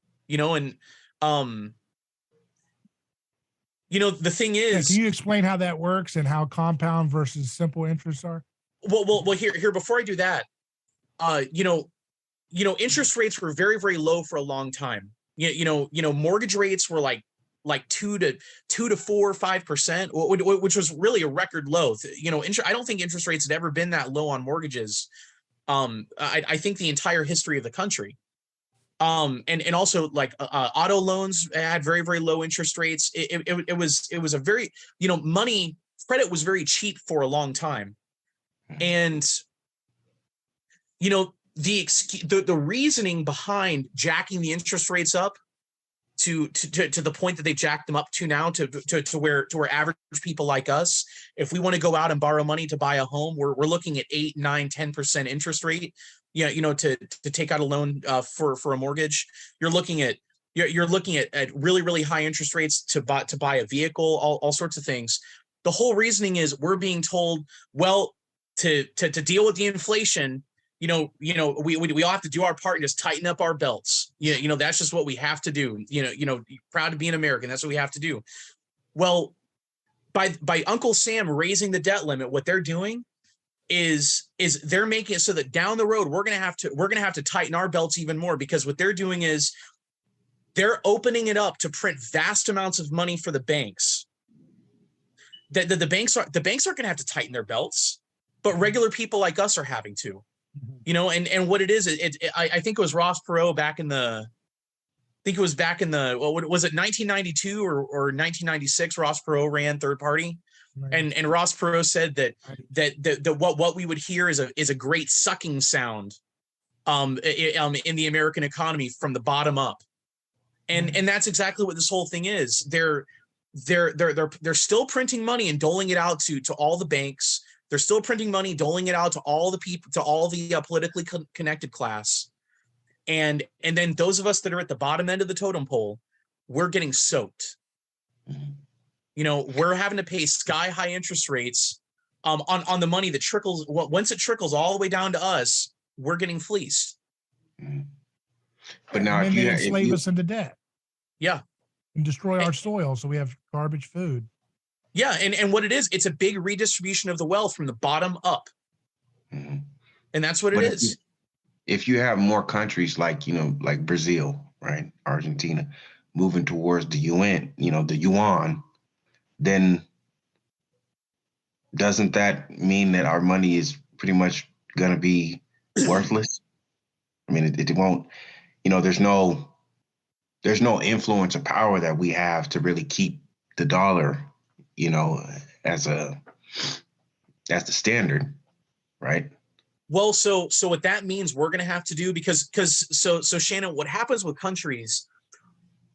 Speaker 2: the thing is,
Speaker 1: can you explain how that works and how compound versus simple interest are?
Speaker 2: Well, here before I do that, interest rates were very, very low for a long time. Mortgage rates were like 2 to 4 or 5%, which was really a record low. I don't think interest rates had ever been that low on mortgages. I think the entire history of the country. And also like auto loans had very, very low interest rates. It was a very, credit was very cheap for a long time. And, the reasoning behind jacking the interest rates up to the point that they jacked them up to now to where average people like us, if we want to go out and borrow money to buy a home, we're looking at 8, 9, 10% interest rate. To take out a loan for a mortgage. You're looking at really, really high interest rates to buy a vehicle, all sorts of things. The whole reasoning is we're being told, well, to deal with the inflation, we all have to do our part and just tighten up our belts. That's just what we have to do. Proud to be an American. That's what we have to do. Well, by Uncle Sam raising the debt limit, what they're doing is they're making it so that down the road we're gonna have to tighten our belts even more, because what they're doing is they're opening it up to print vast amounts of money for the banks. The banks aren't going to have to tighten their belts, but regular people like us are having to. And what it is, I think it was Ross Perot back in the, what was it 1992 or 1996? Ross Perot ran third party, right. and Ross Perot said that what we would hear is a great sucking sound, in the American economy from the bottom up, and that's exactly what this whole thing is. They're still printing money and doling it out to all the banks. They're still printing money, doling it out to all the people, to all the politically connected class. And then those of us that are at the bottom end of the totem pole, we're getting soaked. We're having to pay sky high interest rates on the money that trickles. Once it trickles all the way down to us, we're getting fleeced.
Speaker 3: But now
Speaker 1: and then they enslave us into debt.
Speaker 2: Yeah.
Speaker 1: And destroy our soil, so we have garbage food.
Speaker 2: Yeah, and what it is, it's a big redistribution of the wealth from the bottom up. And that's what it is.
Speaker 3: If you have more countries like Brazil, right, Argentina, moving towards the yuan, then doesn't that mean that our money is pretty much going to be worthless? I mean, it won't, there's no influence or power that we have to really keep the dollar, as the standard, right?
Speaker 2: Well, so what that means we're going to have to do, because Shannon, what happens with countries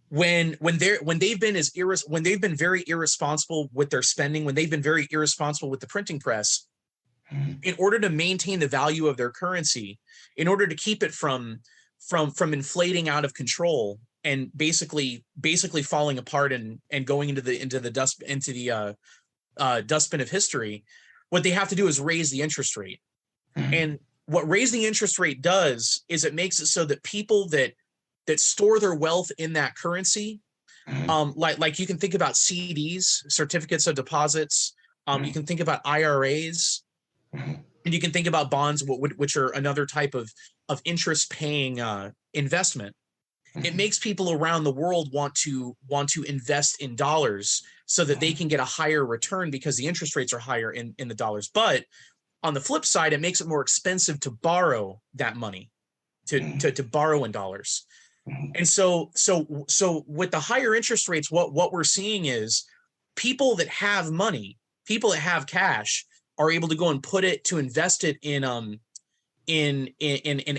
Speaker 2: when they've been very irresponsible with their spending, when they've been very irresponsible with the printing press, in order to maintain the value of their currency, in order to keep it from inflating out of control and basically falling apart and going into the dustbin of history, what they have to do is raise the interest rate. And what raising the interest rate does is it makes it so that people that store their wealth in that currency, like you can think about CDs, certificates of deposits, you can think about IRAs, and you can think about bonds, which are another type of interest paying investment. It makes people around the world want to invest in dollars so that they can get a higher return because the interest rates are higher in the dollars. But on the flip side, it makes it more expensive to borrow that money, to borrow in dollars. And so with the higher interest rates, what we're seeing is people that have money, people that have cash, are able to go and put it to invest it in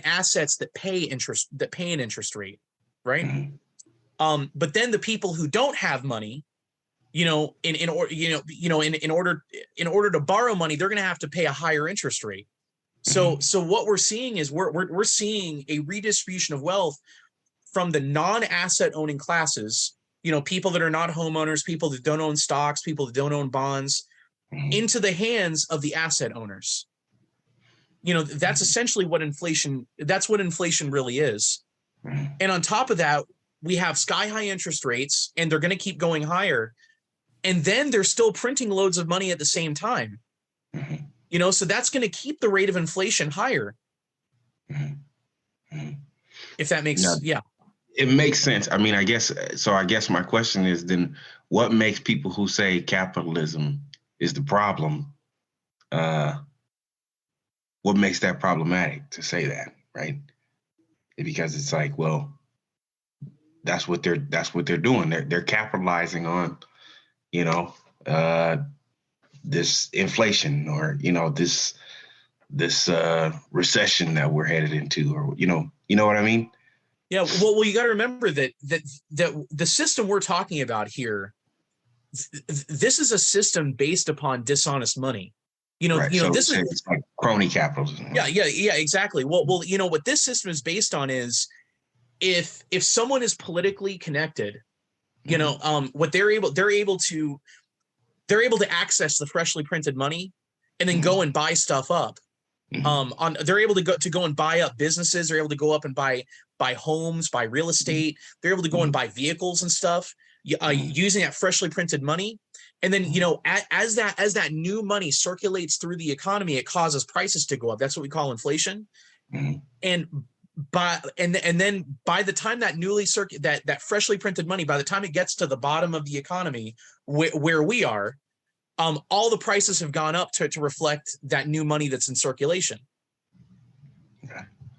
Speaker 2: assets that pay an interest rate, right? But then the people who don't have money, in order to borrow money, they're going to have to pay a higher interest rate. So what we're seeing is we're seeing a redistribution of wealth from the non-asset owning classes, people that are not homeowners, people that don't own stocks, people that don't own bonds, into the hands of the asset owners. That's essentially what inflation really is. And on top of that, we have sky high interest rates, and they're going to keep going higher. And then they're still printing loads of money at the same time. So that's going to keep the rate of inflation higher. If that makes sense. Yeah.
Speaker 3: It makes sense. I mean, I guess my question is then, what makes people who say capitalism is the problem? What makes that problematic to say that, right? Because it's like, well, that's what they're doing. They're capitalizing on, this inflation, or this recession that we're headed into, or you know what I mean?
Speaker 2: Yeah, well, you got to remember that the system we're talking about here, this is a system based upon dishonest money.
Speaker 3: Right.
Speaker 2: You know,
Speaker 3: So
Speaker 2: this is
Speaker 3: it's like crony capitalism.
Speaker 2: yeah, exactly. Well, you know what this system is based on is if someone is politically connected, you know, what they're able to access the freshly printed money and then go and buy stuff up. They're able to go and buy up businesses. They're able to go up and buy homes, buy real estate. They're able to go and buy vehicles and stuff using that freshly printed money. And then, you know, as that new money circulates through the economy, it causes prices to go up. That's what we call inflation. And then by the time that that freshly printed money, by the time it gets to the bottom of the economy where we are, all the prices have gone up to reflect that new money that's in circulation.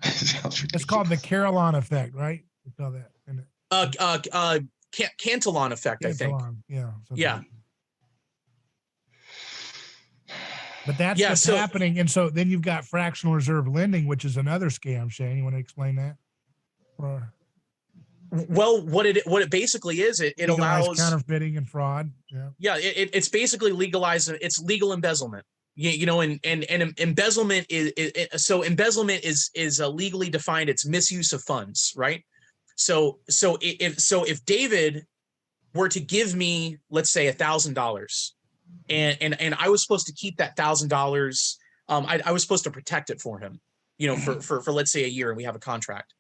Speaker 1: It's called the Caroline effect, right? We call that.
Speaker 2: Cantillon effect, I think.
Speaker 1: Yeah.
Speaker 2: Yeah.
Speaker 1: But that's what's happening. And so then you've got fractional reserve lending, which is another scam. Shane, you want to explain that?
Speaker 2: Well, what it basically is, it allows
Speaker 1: counterfeiting and fraud.
Speaker 2: Yeah. It's basically legalized. It's legal embezzlement. You know, and embezzlement is legally defined. It's misuse of funds, right? So if David were to give me, let's say, $1,000, and I was supposed to keep that $1,000, I was supposed to protect it for him, you know, for let's say a year, and we have a contract.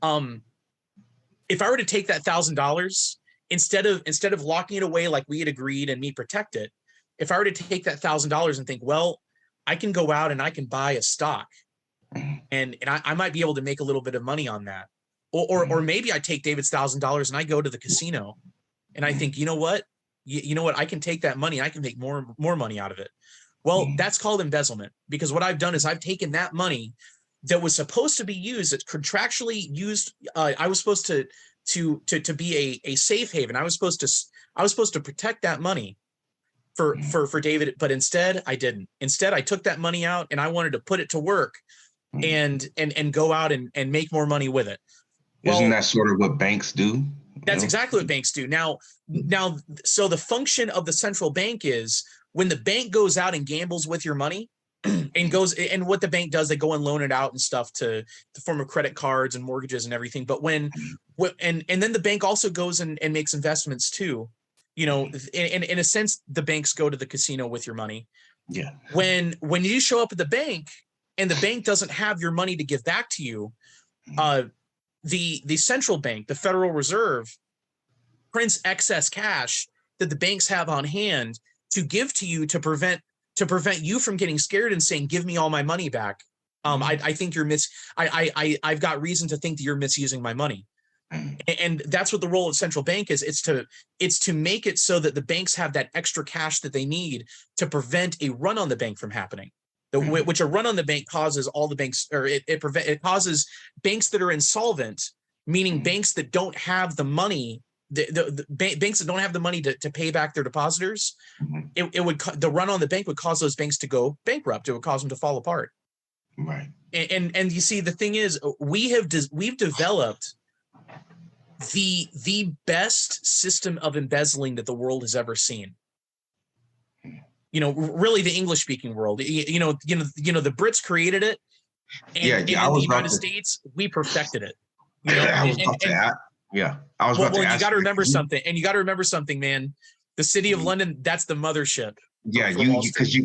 Speaker 2: If I were to take that $1,000, instead of locking it away like we had agreed and me protect it, if I were to take that $1,000 and think, well, I can go out and I can buy a stock, and I might be able to make a little bit of money on that, or maybe I take David's $1,000 and I go to the casino, and I think, you know what, I can take that money, I can make more money out of it. Well, that's called embezzlement, because what I've done is I've taken that money that was supposed to be used, it's contractually used. I was supposed to be a safe haven. I was supposed to protect that money for David, but instead I didn't. Instead, I took that money out and I wanted to put it to work and go out and make more money with it.
Speaker 3: Isn't that sort of what banks do?
Speaker 2: That's exactly what banks do. Now, so the function of the central bank is when the bank goes out and gambles with your money and what the bank does, they go and loan it out and stuff to the form of credit cards and mortgages and everything. But and then the bank also goes and makes investments too. You know, in a sense, the banks go to the casino with your money.
Speaker 3: Yeah.
Speaker 2: When you show up at the bank and the bank doesn't have your money to give back to you, the central bank, the Federal Reserve, prints excess cash that the banks have on hand to give to you to prevent you from getting scared and saying, "Give me all my money back." I think you're I've got reason to think that you're misusing my money. And that's what the role of central bank is. It's to make it so that the banks have that extra cash that they need to prevent a run on the bank from happening. Which a run on the bank causes all the banks, or it causes banks that are insolvent, meaning banks that don't have the money, the banks that don't have the money to pay back their depositors. The run on the bank would cause those banks to go bankrupt. It would cause them to fall apart.
Speaker 3: Right.
Speaker 2: And you see, the thing is, we've developed the best system of embezzling that the world has ever seen. You know, really the English speaking world, you know, the Brits created it. And in the United States, we perfected it. You know,
Speaker 3: I was about to ask.
Speaker 2: You got to remember something, and you got to remember something, man. The city of London, that's the mothership.
Speaker 3: Yeah, because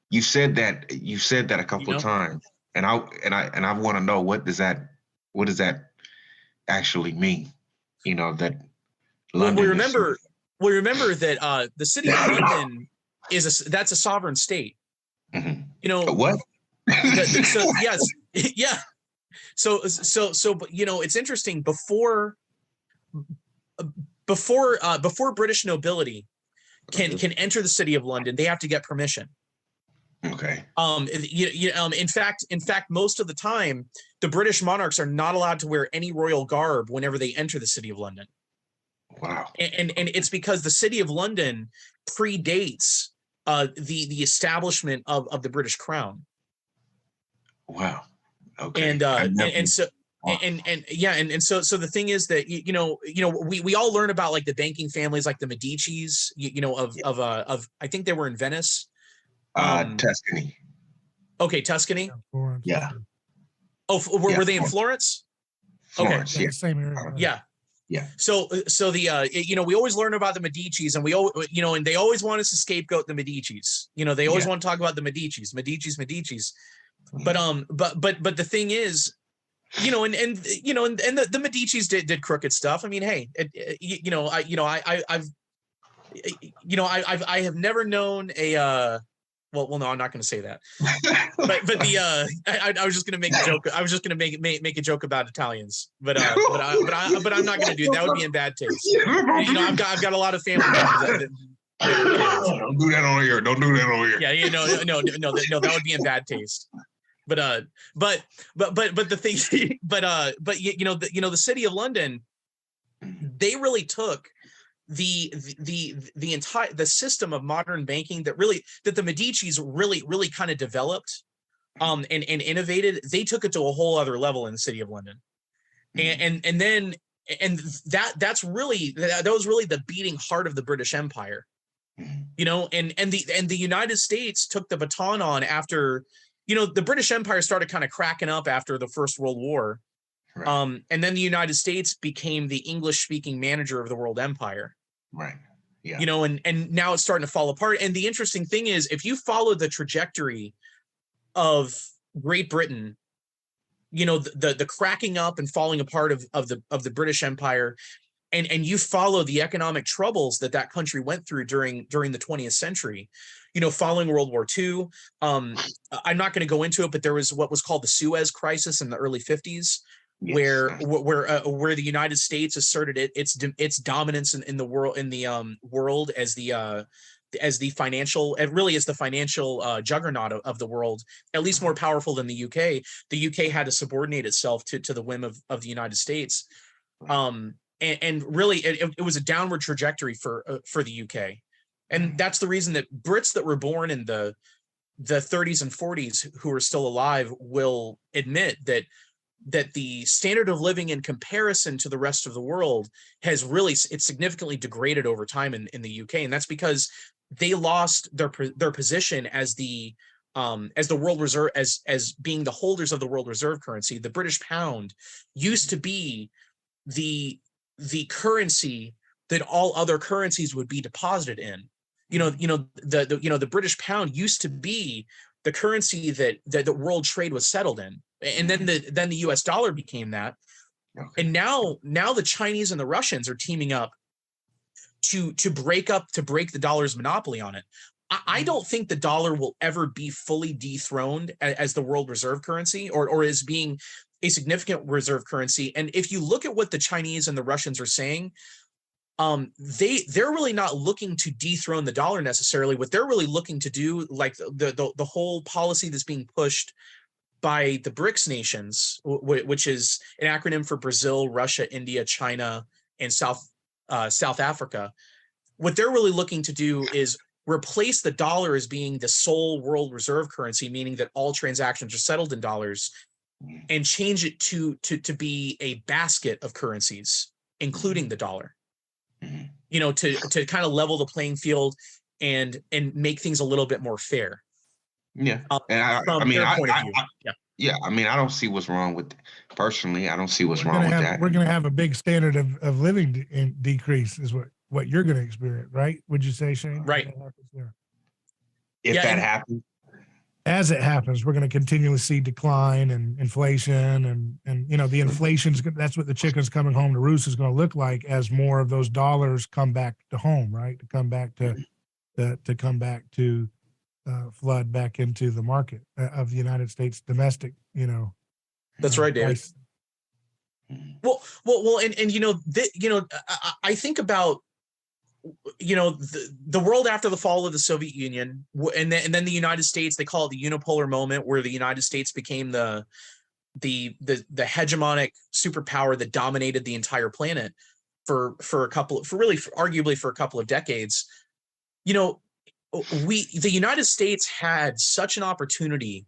Speaker 3: you said that a couple of times, and I want to know what does that actually mean? You know, that London.
Speaker 2: Well, we remember that the city of London that's a sovereign state. You know
Speaker 3: what?
Speaker 2: So yes, yeah. So, but you know, it's interesting. Before British nobility can enter the city of London, they have to get permission.
Speaker 3: Okay.
Speaker 2: In fact, most of the time, the British monarchs are not allowed to wear any royal garb whenever they enter the city of London.
Speaker 3: Wow.
Speaker 2: And it's because the city of London predates the establishment of the British crown.
Speaker 3: Wow. Okay.
Speaker 2: And so So the thing is that we all learn about like the banking families, like the Medicis, of I think they were in Venice,
Speaker 3: Tuscany.
Speaker 2: Okay, Tuscany.
Speaker 1: Florence.
Speaker 3: Yeah.
Speaker 2: Oh, were they in Florence?
Speaker 3: Florence,
Speaker 2: Okay.
Speaker 1: Yeah, same area.
Speaker 2: Yeah.
Speaker 3: Yeah.
Speaker 2: So we always learn about the Medicis, and and they always want us to scapegoat the Medicis. They always want to talk about the Medicis. But the thing is, and the Medicis did crooked stuff. I mean, hey, I have never known a well, no, I'm not going to say that. I was just going to make a joke. I was just going to make a joke about Italians, but I'm not going to do that. That would be in bad taste. I've got a lot of family members
Speaker 3: don't do that on here. Don't do that on here.
Speaker 2: Yeah, no, that would be in bad taste. But the thing, the city of London, they really took the entire system of modern banking that the Medicis really kind of developed and innovated. They took it to a whole other level in the city of London. And that was really the beating heart of the British Empire. And the United States took the baton on after the British Empire started kind of cracking up after the First World War. Right. And then the United States became the English-speaking manager of the world empire.
Speaker 3: Right. Yeah.
Speaker 2: And now it's starting to fall apart. And the interesting thing is, if you follow the trajectory of Great Britain, the cracking up and falling apart of the British Empire, and you follow the economic troubles that country went through during the 20th century, following World War II. I'm not going to go into it, but there was what was called the Suez Crisis in the early 50s. Yes. Where the United States asserted its dominance in the world as the financial, it really is the financial juggernaut of the world, at least more powerful than the UK. The UK had to subordinate itself to the whim of the United States, and really it was a downward trajectory for the UK, and that's the reason that Brits that were born in the 30s and 40s who are still alive will admit that the standard of living in comparison to the rest of the world has it's significantly degraded over time in the UK. And that's because they lost their position as the world reserve, as being the holders of the world reserve currency. The British pound used to be the currency that all other currencies would be deposited in. The British pound used to be the currency that the world trade was settled in. And then the US dollar became that. Okay. And now the Chinese and the Russians are teaming up to break the dollar's monopoly on it. I don't think the dollar will ever be fully dethroned as the world reserve currency or as being a significant reserve currency. And if you look at what the Chinese and the Russians are saying, they're really not looking to dethrone the dollar necessarily. What they're really looking to do, like the whole policy that's being pushed by the BRICS nations, which is an acronym for Brazil, Russia, India, China, and South Africa. What they're really looking to do is replace the dollar as being the sole world reserve currency, meaning that all transactions are settled in dollars, and change it to be a basket of currencies, including the dollar. To kind of level the playing field and make things a little bit more fair.
Speaker 3: Yeah. And I don't see what's wrong with, personally, I don't see what's wrong with that.
Speaker 1: We're going to have a big standard of living decrease is what you're going to experience, right? Would you say, Shane?
Speaker 2: Right.
Speaker 3: If that happens.
Speaker 1: As it happens, we're going to continually see decline and inflation and the inflation's, that's what the chicken's coming home to roost is going to look like as more of those dollars come back to home, right? To come back to flood back into the market of the United States domestic,
Speaker 2: That's right, David. Price. Well, I think about, the world after the fall of the Soviet Union, and then the United States. They call it the unipolar moment, where the United States became the hegemonic superpower that dominated the entire planet for arguably for a couple of decades. The United States had such an opportunity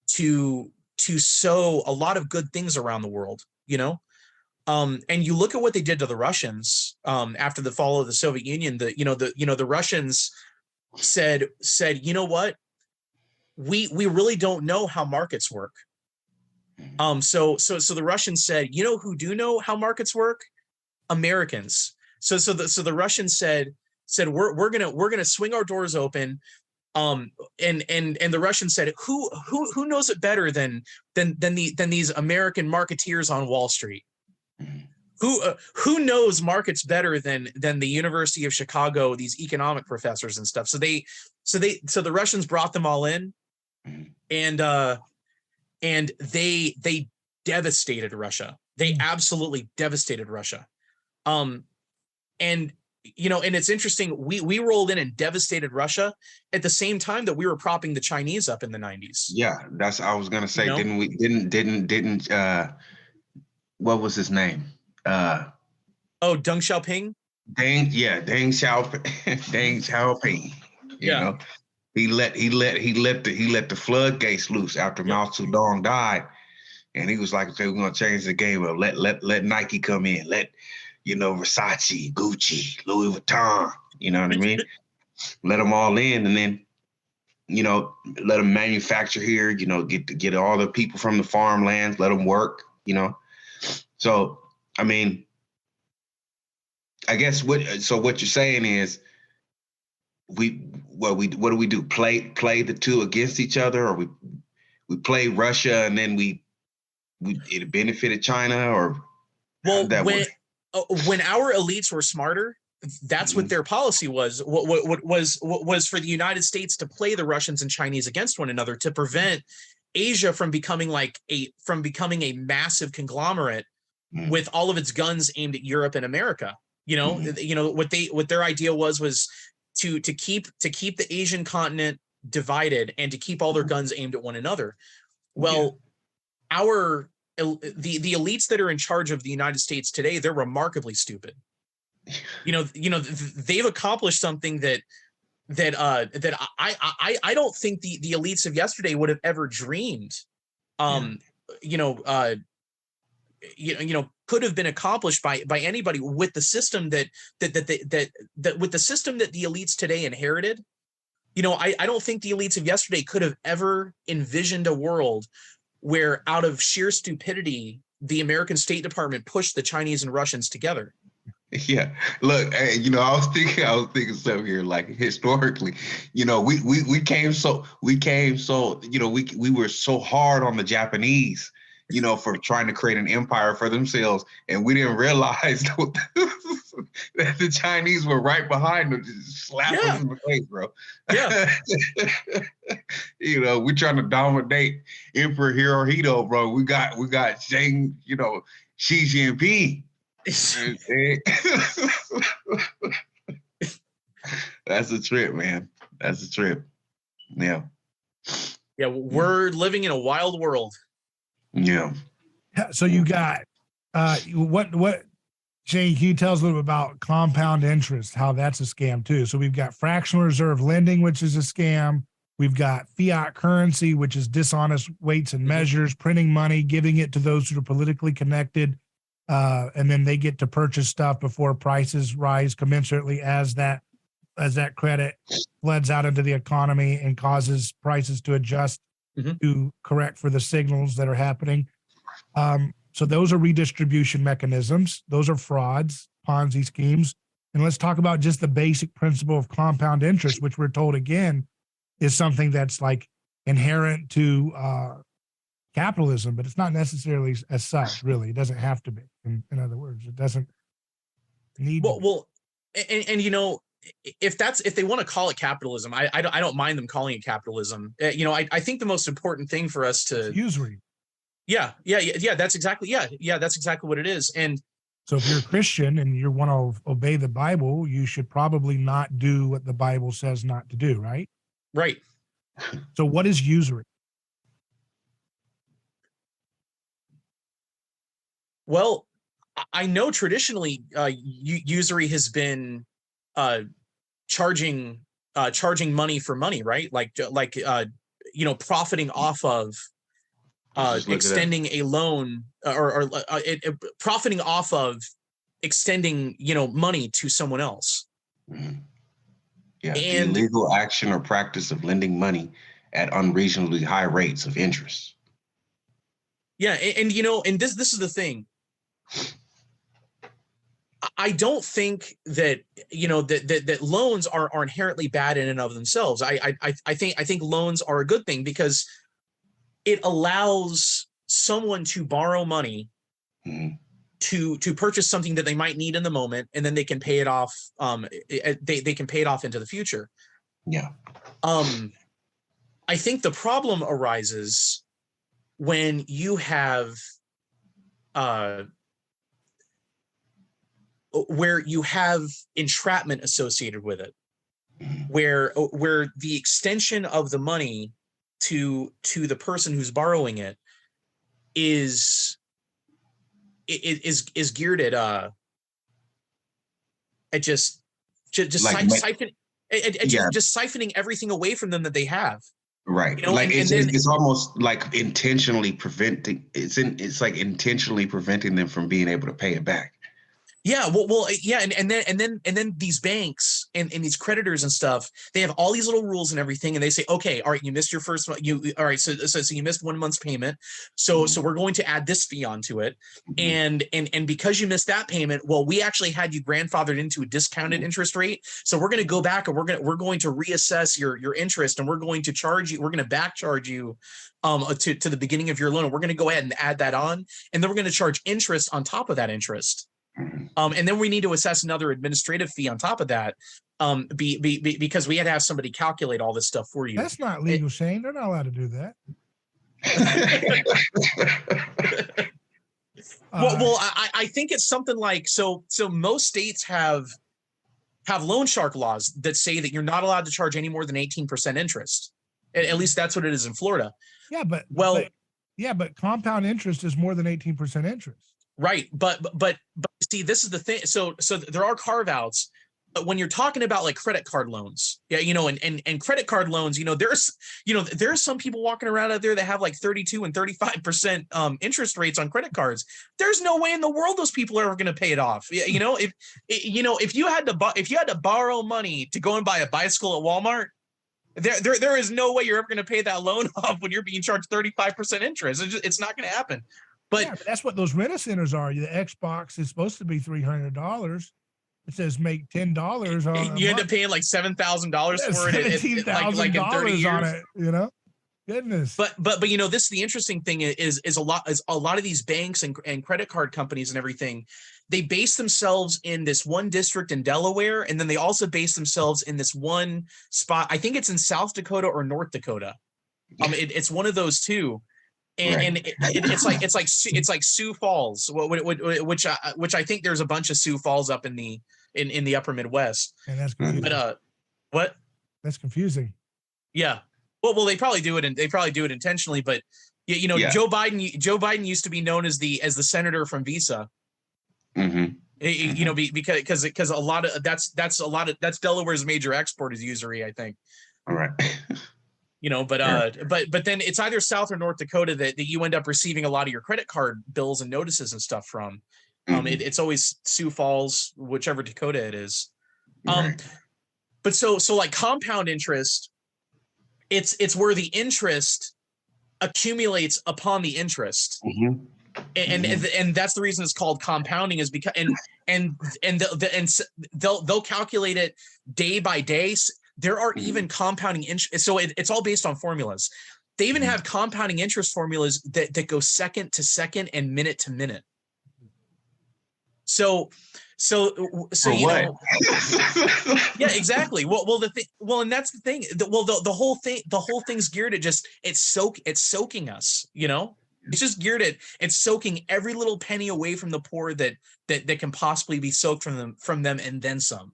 Speaker 2: to sow a lot of good things around the world, you know. And you look at what they did to the Russians after the fall of the Soviet Union. The Russians said, you know what, we really don't know how markets work. So the Russians said, you know who do know how markets work? Americans. So the Russians said we're gonna swing our doors open. And the Russians said, who knows it better than these American marketeers on Wall Street? Who knows markets better than the University of Chicago, these economic professors and stuff. So the Russians brought them all in, and they devastated Russia. They absolutely devastated Russia. And it's interesting. We rolled in and devastated Russia at the same time that we were propping the Chinese up in the 90s.
Speaker 3: Yeah, I was gonna say, didn't what was his name?
Speaker 2: Deng Xiaoping.
Speaker 3: Deng Xiaoping. You know, he let the floodgates loose after Mao Zedong died, and he was like, "Okay, we're gonna change the game. Of let Nike come in. Let Versace, Gucci, Louis Vuitton. You know what I mean? Let them all in, and then let them manufacture here. Get all the people from the farmlands. Let them work. So I mean, I guess what you're saying is what do we do? Play the two against each other, or we play Russia and then it benefited China, or
Speaker 2: when our elites were smarter, that's what their policy was. What was for the United States to play the Russians and Chinese against one another to prevent Asia from becoming a massive conglomerate with all of its guns aimed at Europe and America. What their idea was to keep the Asian continent divided and to keep all their guns aimed at one another. Well, the elites that are in charge of the United States today, they're remarkably stupid. They've accomplished something that I don't think the elites of yesterday would have ever dreamed. Could have been accomplished by anybody with the system that with the system that the elites today inherited. I don't think the elites of yesterday could have ever envisioned a world where, out of sheer stupidity, the American State Department pushed the Chinese and Russians together.
Speaker 3: Yeah, look, I was thinking stuff here, like historically, we came so we were so hard on the Japanese, for trying to create an empire for themselves, and we didn't realize that the Chinese were right behind them, just slapping us in the face, bro.
Speaker 2: Yeah.
Speaker 3: We're trying to dominate Emperor Hirohito, bro. We got Xi Jinping. That's a trip, man. That's a trip. Yeah.
Speaker 2: Yeah, we're living in a wild world.
Speaker 3: Yeah.
Speaker 1: So you got what Jay, can you tell us a little bit about compound interest, how that's a scam too? So we've got fractional reserve lending, which is a scam. We've got fiat currency, which is dishonest weights and measures, printing money, giving it to those who are politically connected. And then they get to purchase stuff before prices rise commensurately as that credit floods out into the economy and causes prices to adjust to correct for the signals that are happening. So those are redistribution mechanisms. Those are frauds, Ponzi schemes. And let's talk about just the basic principle of compound interest, which we're told again is something that's like inherent to capitalism, but it's not necessarily as such, really. It doesn't have to be. In other words, it doesn't need to be.
Speaker 2: Well, if they want to call it capitalism, I don't mind them calling it capitalism. I think the most important thing for us to
Speaker 1: It's usury.
Speaker 2: Yeah. That's exactly what it is. And
Speaker 1: so if you're a Christian and you want to obey the Bible, you should probably not do what the Bible says not to do, right?
Speaker 2: Right.
Speaker 1: So what is usury?
Speaker 2: Well, I know traditionally usury has been charging money for money, right? Like profiting off of extending a loan or profiting off of extending, money to someone else.
Speaker 3: Mm-hmm. Yeah,
Speaker 2: And
Speaker 3: the illegal action or practice of lending money at unreasonably high rates of interest.
Speaker 2: Yeah, and this is the thing. I don't think that that loans are inherently bad in and of themselves. I think loans are a good thing because it allows someone to borrow money
Speaker 3: Mm-hmm.
Speaker 2: to purchase something that they might need in the moment, and then they can pay it off. They can pay it off into the future.
Speaker 3: Yeah.
Speaker 2: I think the problem arises when you have where you have entrapment associated with it, where the extension of the money to the person who's borrowing it is geared at just siphoning everything away from them that they have.
Speaker 3: Right. It's almost like intentionally preventing. It's like intentionally preventing them from being able to pay it back.
Speaker 2: Yeah, yeah, and then these banks and these creditors and stuff, they have all these little rules and everything, and they say, okay, all right, you missed your first month, all right, so you missed 1 month's payment, so we're going to add this fee onto it, and because you missed that payment, well, we actually had you grandfathered into a discounted interest rate, so we're going to go back and we're going to reassess your interest, and we're going to charge you, we're going to back charge you to the beginning of your loan, and we're going to go ahead and add that on, and then we're going to charge interest on top of that interest. And then we need to assess another administrative fee on top of that, because we had to have somebody calculate all this stuff for you.
Speaker 1: That's not legal, Shane. They're not allowed to do that.
Speaker 2: Well, I think it's something like so most states have loan shark laws that say that you're not allowed to charge any more than 18% interest. At least that's what it is in Florida.
Speaker 1: Yeah, but compound interest is more than 18% interest.
Speaker 2: Right, but see, this is the thing. So there are carve outs, but when you're talking about like credit card loans, yeah, and credit card loans, there's some people walking around out there that have like 32 and 35% interest rates on credit cards. There's no way in the world those people are ever going to pay it off. If you had to borrow money to go and buy a bicycle at Walmart, there is no way you're ever going to pay that loan off when you're being charged 35% interest. It's not going to happen. But
Speaker 1: that's what those rent-a-centers are. The Xbox is supposed to be $300. It says make $10 on.
Speaker 2: You end up paying like $7,000 for it.
Speaker 1: Like in 30 years on it. Goodness.
Speaker 2: But this the interesting thing is a lot of these banks and credit card companies and everything. They base themselves in this one district in Delaware, and then they also base themselves in this one spot. I think it's in South Dakota or North Dakota. It's one of those two. And it's like Sioux Falls, which I think there's a bunch of Sioux Falls up in the upper Midwest.
Speaker 1: And that's confusing.
Speaker 2: But what?
Speaker 1: That's confusing.
Speaker 2: Yeah. Well, they probably do it intentionally. But Joe Biden used to be known as the senator from Visa.
Speaker 3: Mm-hmm.
Speaker 2: Because a lot of that's Delaware's major export is usury, I think.
Speaker 3: All right.
Speaker 2: But then it's either South or North Dakota that you end up receiving a lot of your credit card bills and notices and stuff from. It's always Sioux Falls, whichever Dakota it is. But so like compound interest, it's where the interest accumulates upon the interest.
Speaker 3: Mm-hmm.
Speaker 2: And that's the reason it's called compounding, is because and they'll calculate it day by day. There are even compounding interest. So it's all based on formulas. They even have compounding interest formulas that go second to second and minute to minute. So yeah, exactly. And that's the thing. The whole thing's geared at it's soaking us, It's just geared at it's soaking every little penny away from the poor that can possibly be soaked from them and then some.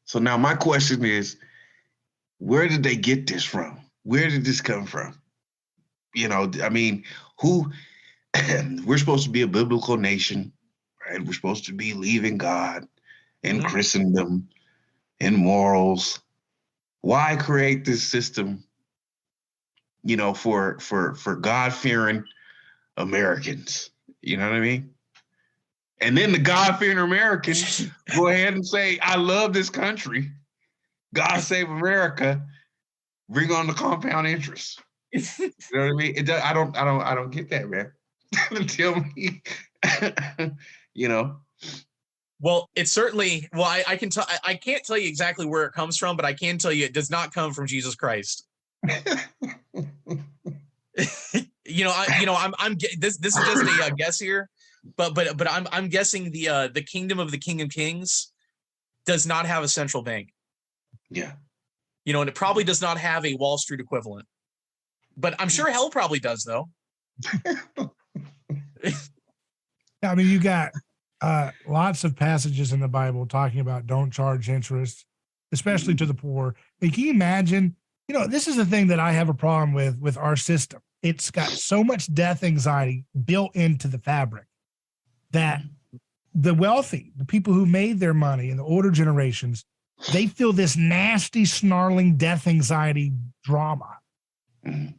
Speaker 3: So now my question is, where did they get this from? Where did this come from? Who? We're supposed to be a biblical nation, right? We're supposed to be believing God in Christendom, in morals. Why create this system for God-fearing Americans. You know what I mean? And then the God-fearing Americans go ahead and say, I love this country. God save America. Bring on the compound interest. You know what I mean? I don't get that, man. Tell me,
Speaker 2: Well, it's certainly, I can tell, I can't tell you exactly where it comes from, but I can tell you it does not come from Jesus Christ. This is just a guess here, but I'm guessing the kingdom of the King of Kings does not have a central bank.
Speaker 3: Yeah.
Speaker 2: And it probably does not have a Wall Street equivalent, but I'm sure hell probably does, though.
Speaker 1: I mean, you got lots of passages in the Bible talking about don't charge interest, especially to the poor. And can you imagine, this is the thing that I have a problem with our system. It's got so much death anxiety built into the fabric that the wealthy, the people who made their money in the older generations, they feel this nasty, snarling death anxiety drama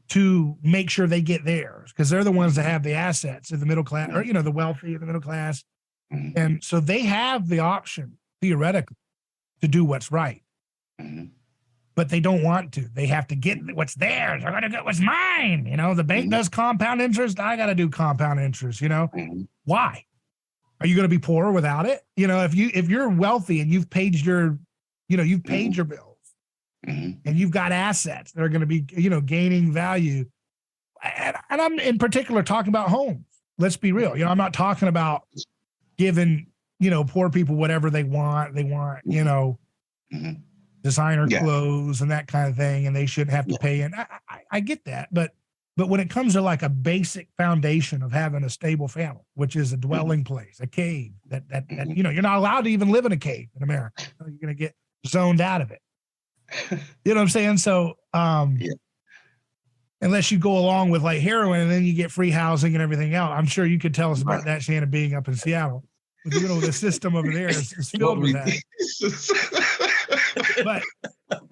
Speaker 1: to make sure they get theirs, because they're the ones that have the assets in the middle class, or, the wealthy in the middle class. And so they have the option, theoretically, to do what's right. But they don't want to. They have to get what's theirs. They're going to get what's mine. The bank does compound interest. I got to do compound interest. Why? Are you going to be poor without it? If you're wealthy and you've paid your bills and you've got assets that are going to be, gaining value. And I'm in particular talking about homes. Let's be real. I'm not talking about giving, poor people whatever they want. They want, designer clothes and that kind of thing, and they shouldn't have to pay. And I get that. But when it comes to like a basic foundation of having a stable family, which is a dwelling place, a cave that you're not allowed to even live in a cave in America. You're going to get zoned out of it. You know what I'm saying? So, unless you go along with like heroin and then you get free housing and everything else, I'm sure you could tell us about that, Shannon, being up in Seattle. The system over there is filled with that.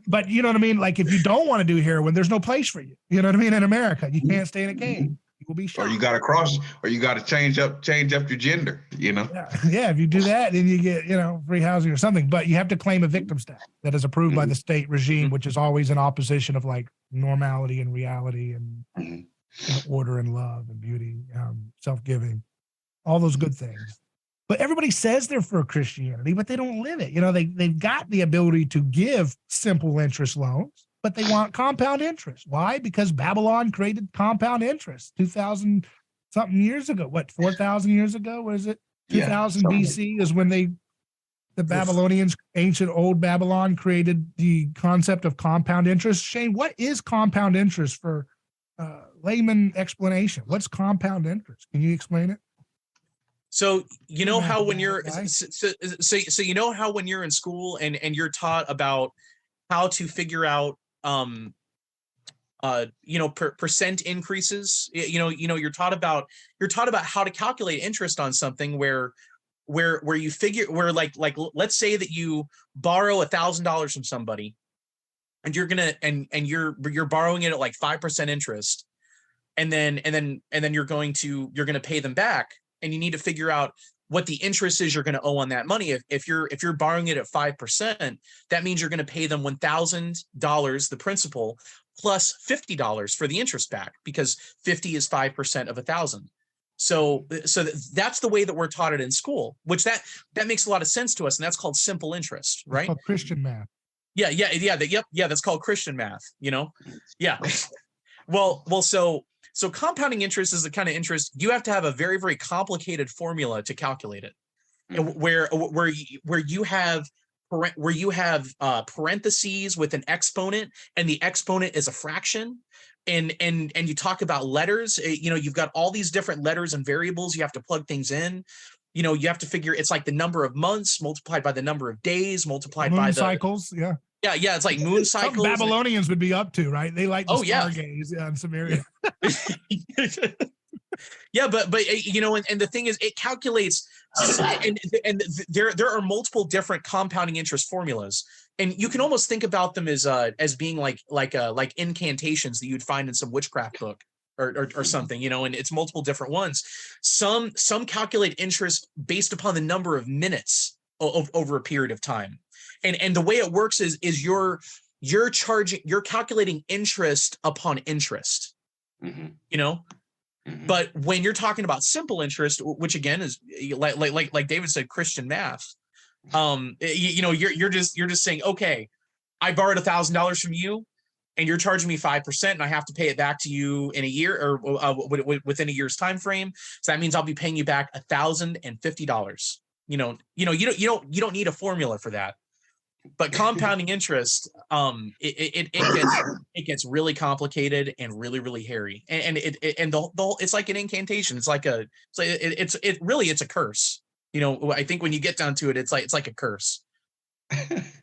Speaker 1: But you know what I mean? Like if you don't want to do heroin, there's no place for you. You know what I mean? In America, you can't stay in a cave. You will be shot.
Speaker 3: Or you got to cross, or you got to change up your gender,
Speaker 1: Yeah, if you do that, then you get, free housing or something. But you have to claim a victim status that is approved by the state regime, which is always in opposition of like normality and reality and order and love and beauty, self-giving, all those good things. But everybody says they're for Christianity, but they don't live it. They've got the ability to give simple interest loans, but they want compound interest. Why? Because Babylon created compound interest 2,000 something years ago. 4,000 years ago? What is it? 2000 BC is when the Babylonians, ancient old Babylon, created the concept of compound interest. Shane, what is compound interest for layman explanation? What's compound interest? Can you explain it?
Speaker 2: So how when you're how when you're in school and you're taught about how to figure out percent increases, you're taught about how to calculate interest on something where you figure where like let's say that you borrow $1,000 from somebody and you're borrowing it at like 5% interest, and then you're going to pay them back. And you need to figure out what the interest is you're going to owe on that money. If you're borrowing it at 5%, that means you're going to pay them $1,000, the principal, plus $50 for the interest back, because 50 is 5% of 1,000. So that's the way that we're taught it in school, which that makes a lot of sense to us, and that's called simple interest, right?
Speaker 1: It's called Christian math.
Speaker 2: Yeah. That's called Christian math. Yeah. Well, so compounding interest is the kind of interest you have to have a very, very complicated formula to calculate it, where you have parentheses with an exponent, and the exponent is a fraction, and you talk about letters. You've got all these different letters and variables. You have to plug things in. You have to figure it's like the number of months multiplied by the number of days multiplied by the
Speaker 1: cycles. Yeah.
Speaker 2: Yeah, it's like moon cycles.
Speaker 1: Something Babylonians would be up to, right? They like to stargaze in Samaria.
Speaker 2: Yeah, but and the thing is, it calculates, and there are multiple different compounding interest formulas, and you can almost think about them as being like incantations that you'd find in some witchcraft book or something, and it's multiple different ones. Some calculate interest based upon the number of minutes over a period of time, and the way it works is you're calculating interest upon interest,
Speaker 3: Mm-hmm.
Speaker 2: But when you're talking about simple interest, which again is like David said, Christian math, you're just saying, okay, I borrowed $1,000 from you, and you're charging me 5%, and I have to pay it back to you in a year or within a year's time frame. So that means I'll be paying you back $1,050. You don't need a formula for that. But compounding interest, it gets really complicated and really, really hairy, and the whole, it's like an incantation. It's a curse. I think when you get down to it, it's like a curse.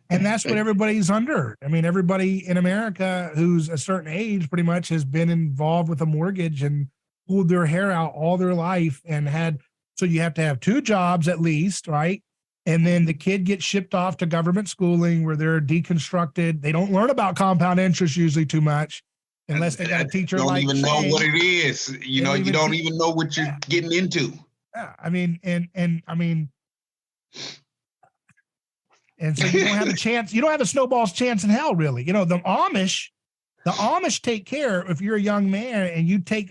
Speaker 1: And that's what everybody's under. I mean, everybody in America who's a certain age pretty much has been involved with a mortgage and pulled their hair out all their life so you have to have 2 jobs at least, right? And then the kid gets shipped off to government schooling where they're deconstructed. They don't learn about compound interest usually too much unless they got a teacher like
Speaker 3: Don't even know what it is. You don't even know what you're getting into.
Speaker 1: Yeah, I mean, and so you don't have a chance. You don't have a snowball's chance in hell, really. The Amish take care if you're a young man and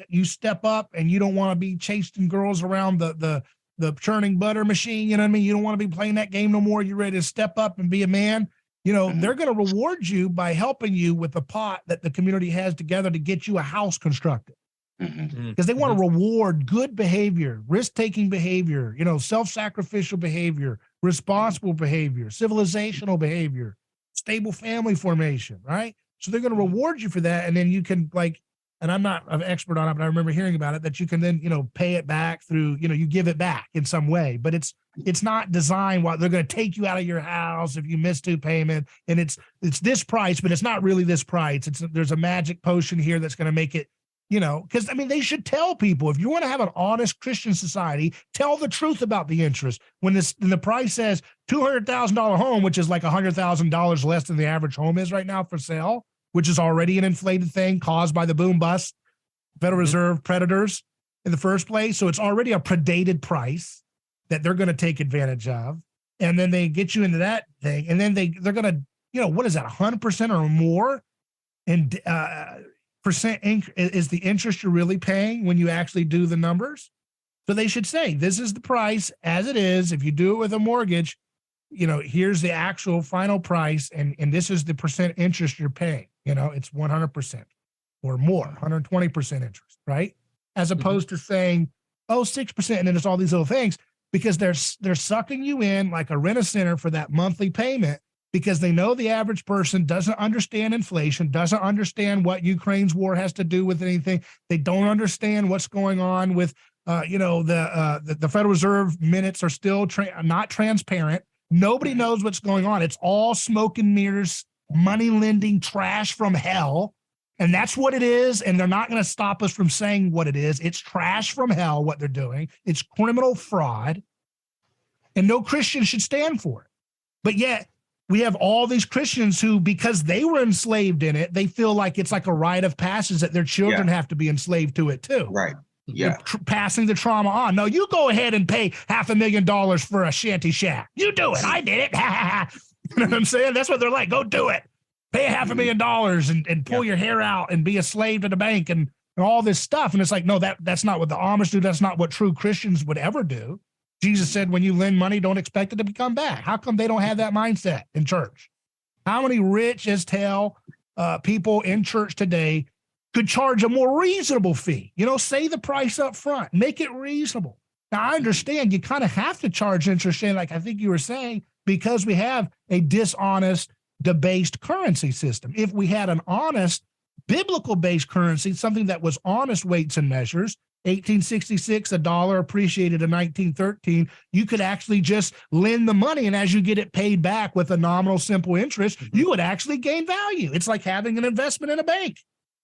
Speaker 1: you step up and you don't want to be chasing girls around the churning butter machine. You know what I mean? You don't want to be playing that game no more. You're ready to step up and be a man. They're going to reward you by helping you with the pot that the community has together to get you a house constructed. Because they want to reward good behavior, risk-taking behavior, self-sacrificial behavior, responsible behavior, civilizational behavior, stable family formation, right? So they're going to reward you for that. And then you can and I'm not an expert on it, but I remember hearing about it, that you can then, pay it back through, you give it back in some way, but it's not designed while they're going to take you out of your house if you miss 2 payments, and it's this price, but it's not really this price. There's a magic potion here that's going to make it, because they should tell people, if you want to have an honest Christian society, tell the truth about the interest. When the price says $200,000 home, which is like $100,000 less than the average home is right now for sale, which is already an inflated thing caused by the boom bust, Federal Reserve predators in the first place. So it's already a predated price that they're going to take advantage of. And then they get you into that thing. And then they're going to, what is that, 100% or more? And percent is the interest you're really paying when you actually do the numbers. So they should say, this is the price as it is. If you do it with a mortgage, here's the actual final price. And this is the percent interest you're paying. It's 100% or more, 120% interest, right? As opposed to saying, 6%, and then it's all these little things, because they're sucking you in like a rent-a-center for that monthly payment, because they know the average person doesn't understand inflation, doesn't understand what Ukraine's war has to do with anything. They don't understand what's going on with, the Federal Reserve minutes are still not transparent. Nobody knows what's going on. It's all smoke and mirrors, money lending trash from hell. And that's what it is. And they're not going to stop us from saying what it is. It's trash from hell, what they're doing. It's criminal fraud. And no Christian should stand for it. But yet we have all these Christians who, because they were enslaved in it, they feel like it's like a rite of passage that their children have to be enslaved to it too.
Speaker 3: Right. Yeah.
Speaker 1: Passing the trauma on. No, you go ahead and pay $500,000 for a shanty shack. You do it. I did it. You know what I'm saying? That's what they're like. Go do it. Pay $500,000 and pull your hair out and be a slave to the bank and all this stuff. And it's like, no, that's not what the Amish do. That's not what true Christians would ever do. Jesus said, when you lend money, don't expect it to come back. How come they don't have that mindset in church? How many rich as hell people in church today could charge a more reasonable fee? Say the price up front, make it reasonable. Now, I understand you kind of have to charge interest, like I think you were saying, because we have a dishonest, debased currency system. If we had an honest, biblical-based currency, something that was honest weights and measures, 1866, a dollar appreciated in 1913, you could actually just lend the money, and as you get it paid back with a nominal simple interest, you would actually gain value. It's like having an investment in a bank.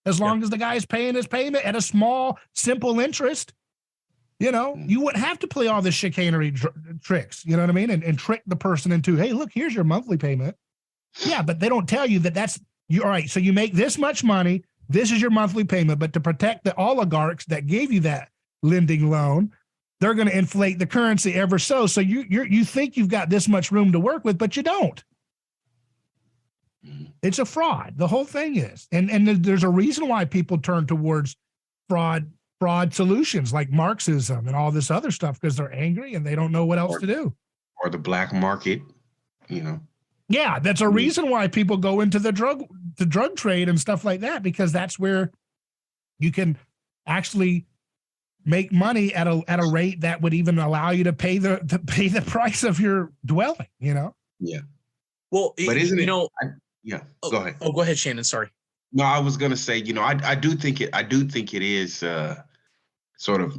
Speaker 1: As long as the guy is paying his payment at a small, simple interest, You wouldn't have to play all the chicanery tricks, you know what I mean? And trick the person into, hey, look, here's your monthly payment. Yeah, but they don't tell you that's you. All right, so you make this much money. This is your monthly payment. But to protect the oligarchs that gave you that lending loan, they're going to inflate the currency ever so. So you think you've got this much room to work with, but you don't. It's a fraud. The whole thing is. And there's a reason why people turn towards fraud solutions like Marxism and all this other stuff, because they're angry and they don't know what else to do.
Speaker 3: Or the black market,
Speaker 1: Yeah, that's a reason why people go into the drug trade and stuff like that, because that's where you can actually make money at a rate that would even allow you to pay the price of your dwelling,
Speaker 3: Yeah.
Speaker 2: Well,
Speaker 3: but isn't it? Go ahead.
Speaker 2: Oh, go ahead, Shannon. Sorry.
Speaker 3: No, I was gonna say, I do think it is sort of,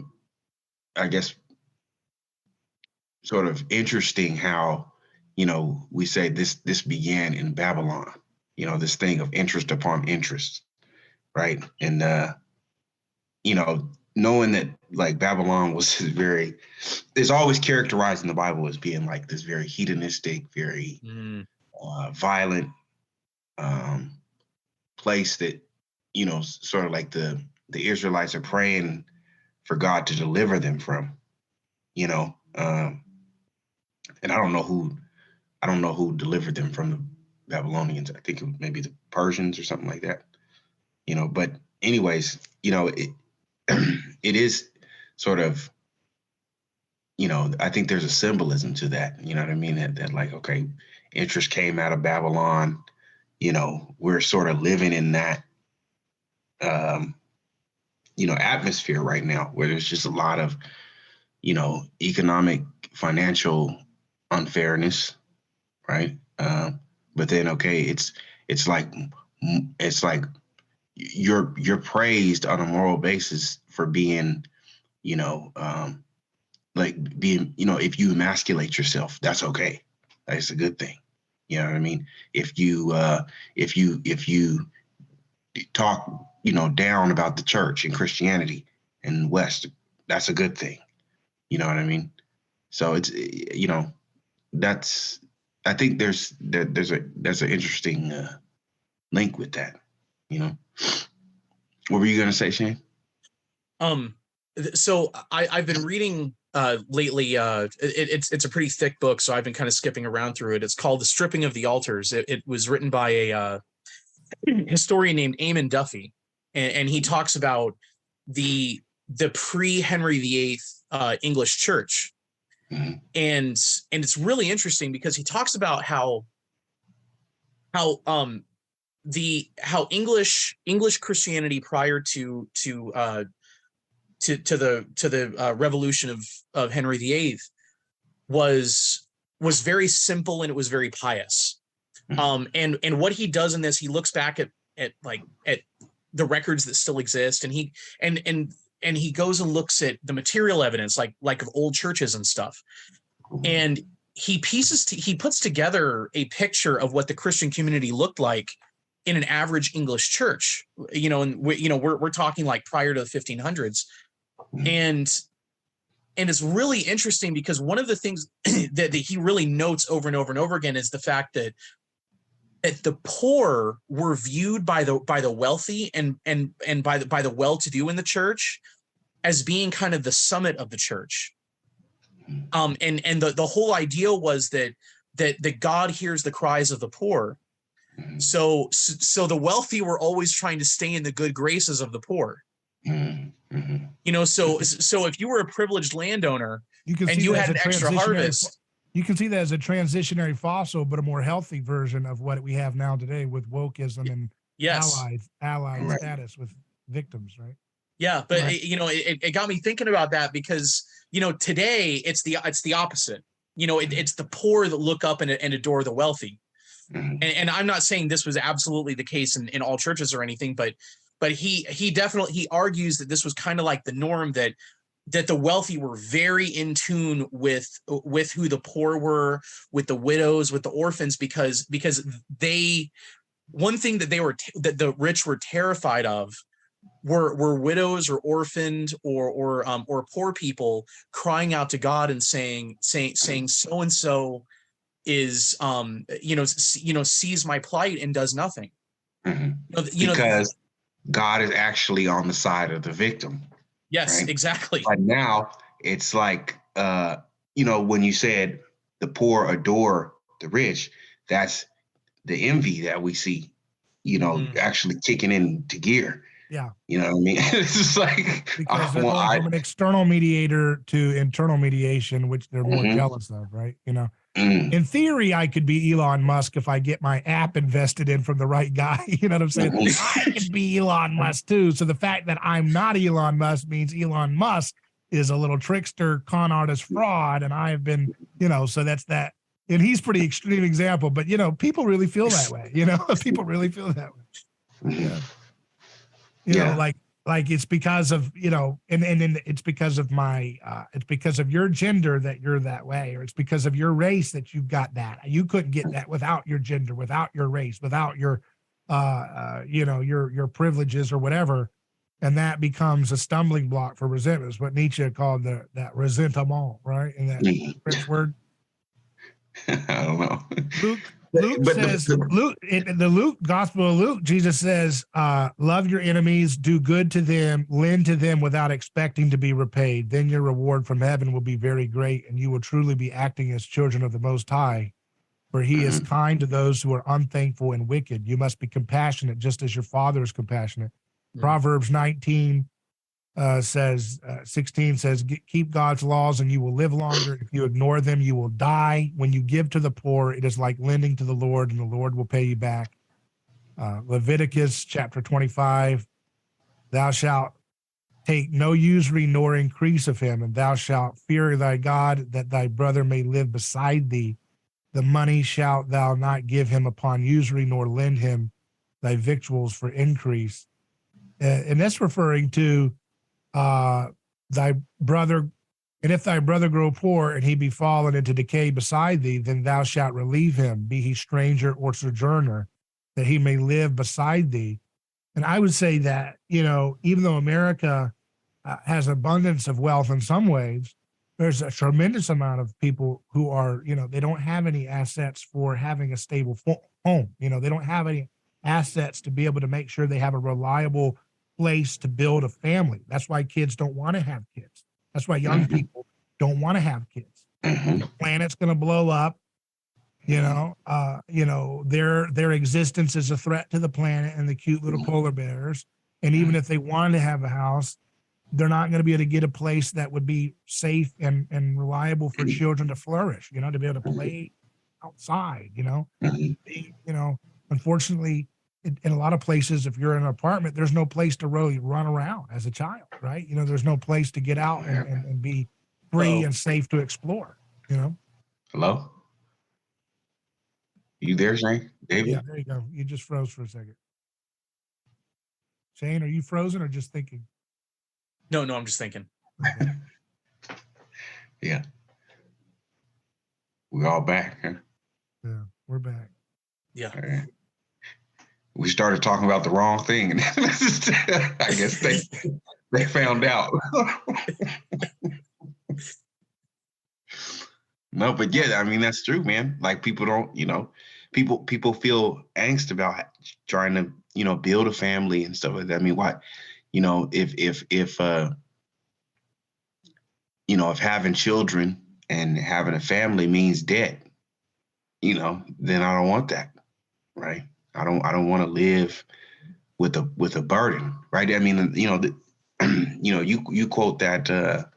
Speaker 3: I guess, sort of interesting how, we say this began in Babylon, this thing of interest upon interest, right? And, knowing that like Babylon was it's always characterized in the Bible as being like this very hedonistic, very violent place that, sort of like the Israelites are praying for God to deliver them from, and I don't know who delivered them from the Babylonians. I think it was maybe the Persians or something like that, but anyways, it is sort of, I think there's a symbolism to that, you know what I mean? That like, okay, interest came out of Babylon, we're sort of living in that, atmosphere right now where there's just a lot of, economic, financial unfairness, right? But then, okay, it's like you're praised on a moral basis for being, like being, if you emasculate yourself, that's okay. That's a good thing. You know what I mean? If you talk, down about the church and Christianity in the West, that's a good thing. You know what I mean? So it's, I think there's an interesting link with that. What were you gonna say, Shane?
Speaker 2: So I've been reading lately. It's a pretty thick book, so I've been kind of skipping around through it. It's called "The Stripping of the Altars." It was written by a historian named Eamon Duffy, and he talks about the pre-Henry VIII English Church. Mm-hmm. And it's really interesting because he talks about how English Christianity prior to the revolution of Henry VIII was very simple, and it was very pious. Mm-hmm. And what he does in this, he looks back at the records that still exist, and he goes and looks at the material evidence, like of old churches and stuff. And he puts together a picture of what the Christian community looked like in an average English church, and we're talking like prior to the 1500s. And it's really interesting because one of the things that he really notes over and over and over again is the fact that the poor were viewed by the wealthy and by the well-to-do in the church as being kind of the summit of the church. And the whole idea was that God hears the cries of the poor. So the wealthy were always trying to stay in the good graces of the poor. Mm-hmm. So if you were a privileged landowner and you had an extra harvest,
Speaker 1: you can see that as a transitionary fossil, but a more healthy version of what we have now today with wokeism and allied right. status with victims, right?
Speaker 2: Yeah, but right. It got me thinking about that because today it's the opposite. It's the poor that look up and adore the wealthy. Mm-hmm. And I'm not saying this was absolutely the case in all churches or anything, but he definitely argues that this was kind of like the norm, that the wealthy were very in tune with who the poor were, with the widows, with the orphans, because they, one thing that the rich were terrified of were widows or orphaned or poor people crying out to God and saying so and so is sees my plight and does nothing.
Speaker 3: Because God is actually on the side of the victim.
Speaker 2: Yes,
Speaker 3: right?
Speaker 2: Exactly.
Speaker 3: But now it's like when you said the poor adore the rich, that's the envy that we see, actually kicking into gear.
Speaker 1: Yeah.
Speaker 3: You know what I mean? It's just like
Speaker 1: because they're going from an external mediator to internal mediation, which they're more jealous of, right? In theory, I could be Elon Musk if I get my app invested in from the right guy. You know what I'm saying? I could be Elon Musk too. So the fact that I'm not Elon Musk means Elon Musk is a little trickster, con artist, fraud, and I have been, so that's that. And he's pretty extreme example, but people really feel that way. People really feel that way. Yeah. Like it's because of, and it's because of it's because of your gender that you're that way, or it's because of your race that you've got that. You couldn't get that without your gender, without your race, without your, your privileges or whatever. And that becomes a stumbling block for resentment. It's what Nietzsche called that resentment, right? And that French word.
Speaker 3: I don't know.
Speaker 1: Luke says, in the Luke Gospel of Luke, Jesus says, love your enemies, do good to them, lend to them without expecting to be repaid. Then your reward from heaven will be very great, and you will truly be acting as children of the Most High. For he is kind to those who are unthankful and wicked. You must be compassionate, just as your Father is compassionate. Proverbs 16 says, keep God's laws and you will live longer. If you ignore them, you will die. When you give to the poor, it is like lending to the Lord, and the Lord will pay you back. Leviticus chapter 25, thou shalt take no usury nor increase of him, and thou shalt fear thy God, that thy brother may live beside thee. The money shalt thou not give him upon usury, nor lend him thy victuals for increase. And that's referring to thy brother, and if thy brother grow poor and he be fallen into decay beside thee, then thou shalt relieve him, be he stranger or sojourner, that he may live beside thee. And I would say that, even though America has abundance of wealth in some ways, there's a tremendous amount of people who are, they don't have any assets for having a stable home. They don't have any assets to be able to make sure they have a reliable place to build a family. That's why kids don't want to have kids. That's why young people don't want to have kids. The planet's going to blow up. Their existence is a threat to the planet and the cute little polar bears. And even if they wanted to have a house, they're not going to be able to get a place that would be safe and reliable for children to flourish, to be able to play outside, unfortunately, in a lot of places, if you're in an apartment, there's no place to really run around as a child, right? There's no place to get out and be free and safe to explore,
Speaker 3: Hello? You there, Shane? David?
Speaker 1: Yeah, there you go. You just froze for a second. Shane, are you frozen or just thinking?
Speaker 2: No, I'm just thinking.
Speaker 1: Okay.
Speaker 3: Yeah. We're all back, huh?
Speaker 1: Yeah, we're back.
Speaker 2: Yeah.
Speaker 3: All right. We started talking about the wrong thing, and I guess they found out. No, but yeah, I mean, that's true, man. Like people don't, people feel angst about trying to, build a family and stuff like that. I mean, why, if having children and having a family means debt, then I don't want that, right? I don't want to live with a burden, right? I mean, you quote that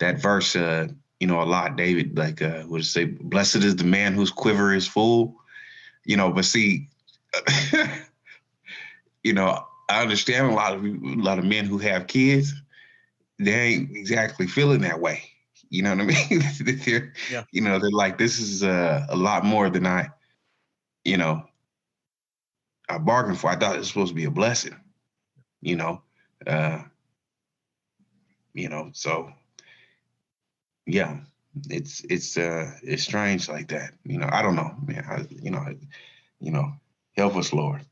Speaker 3: verse, a lot, David. Like, would it say, "Blessed is the man whose quiver is full." But see, I understand a lot of men who have kids, they ain't exactly feeling that way. You know what I mean? They're like, this is a lot more than I bargained for. I thought it was supposed to be a blessing, so yeah, it's strange like that. I don't know, man. Help us, Lord.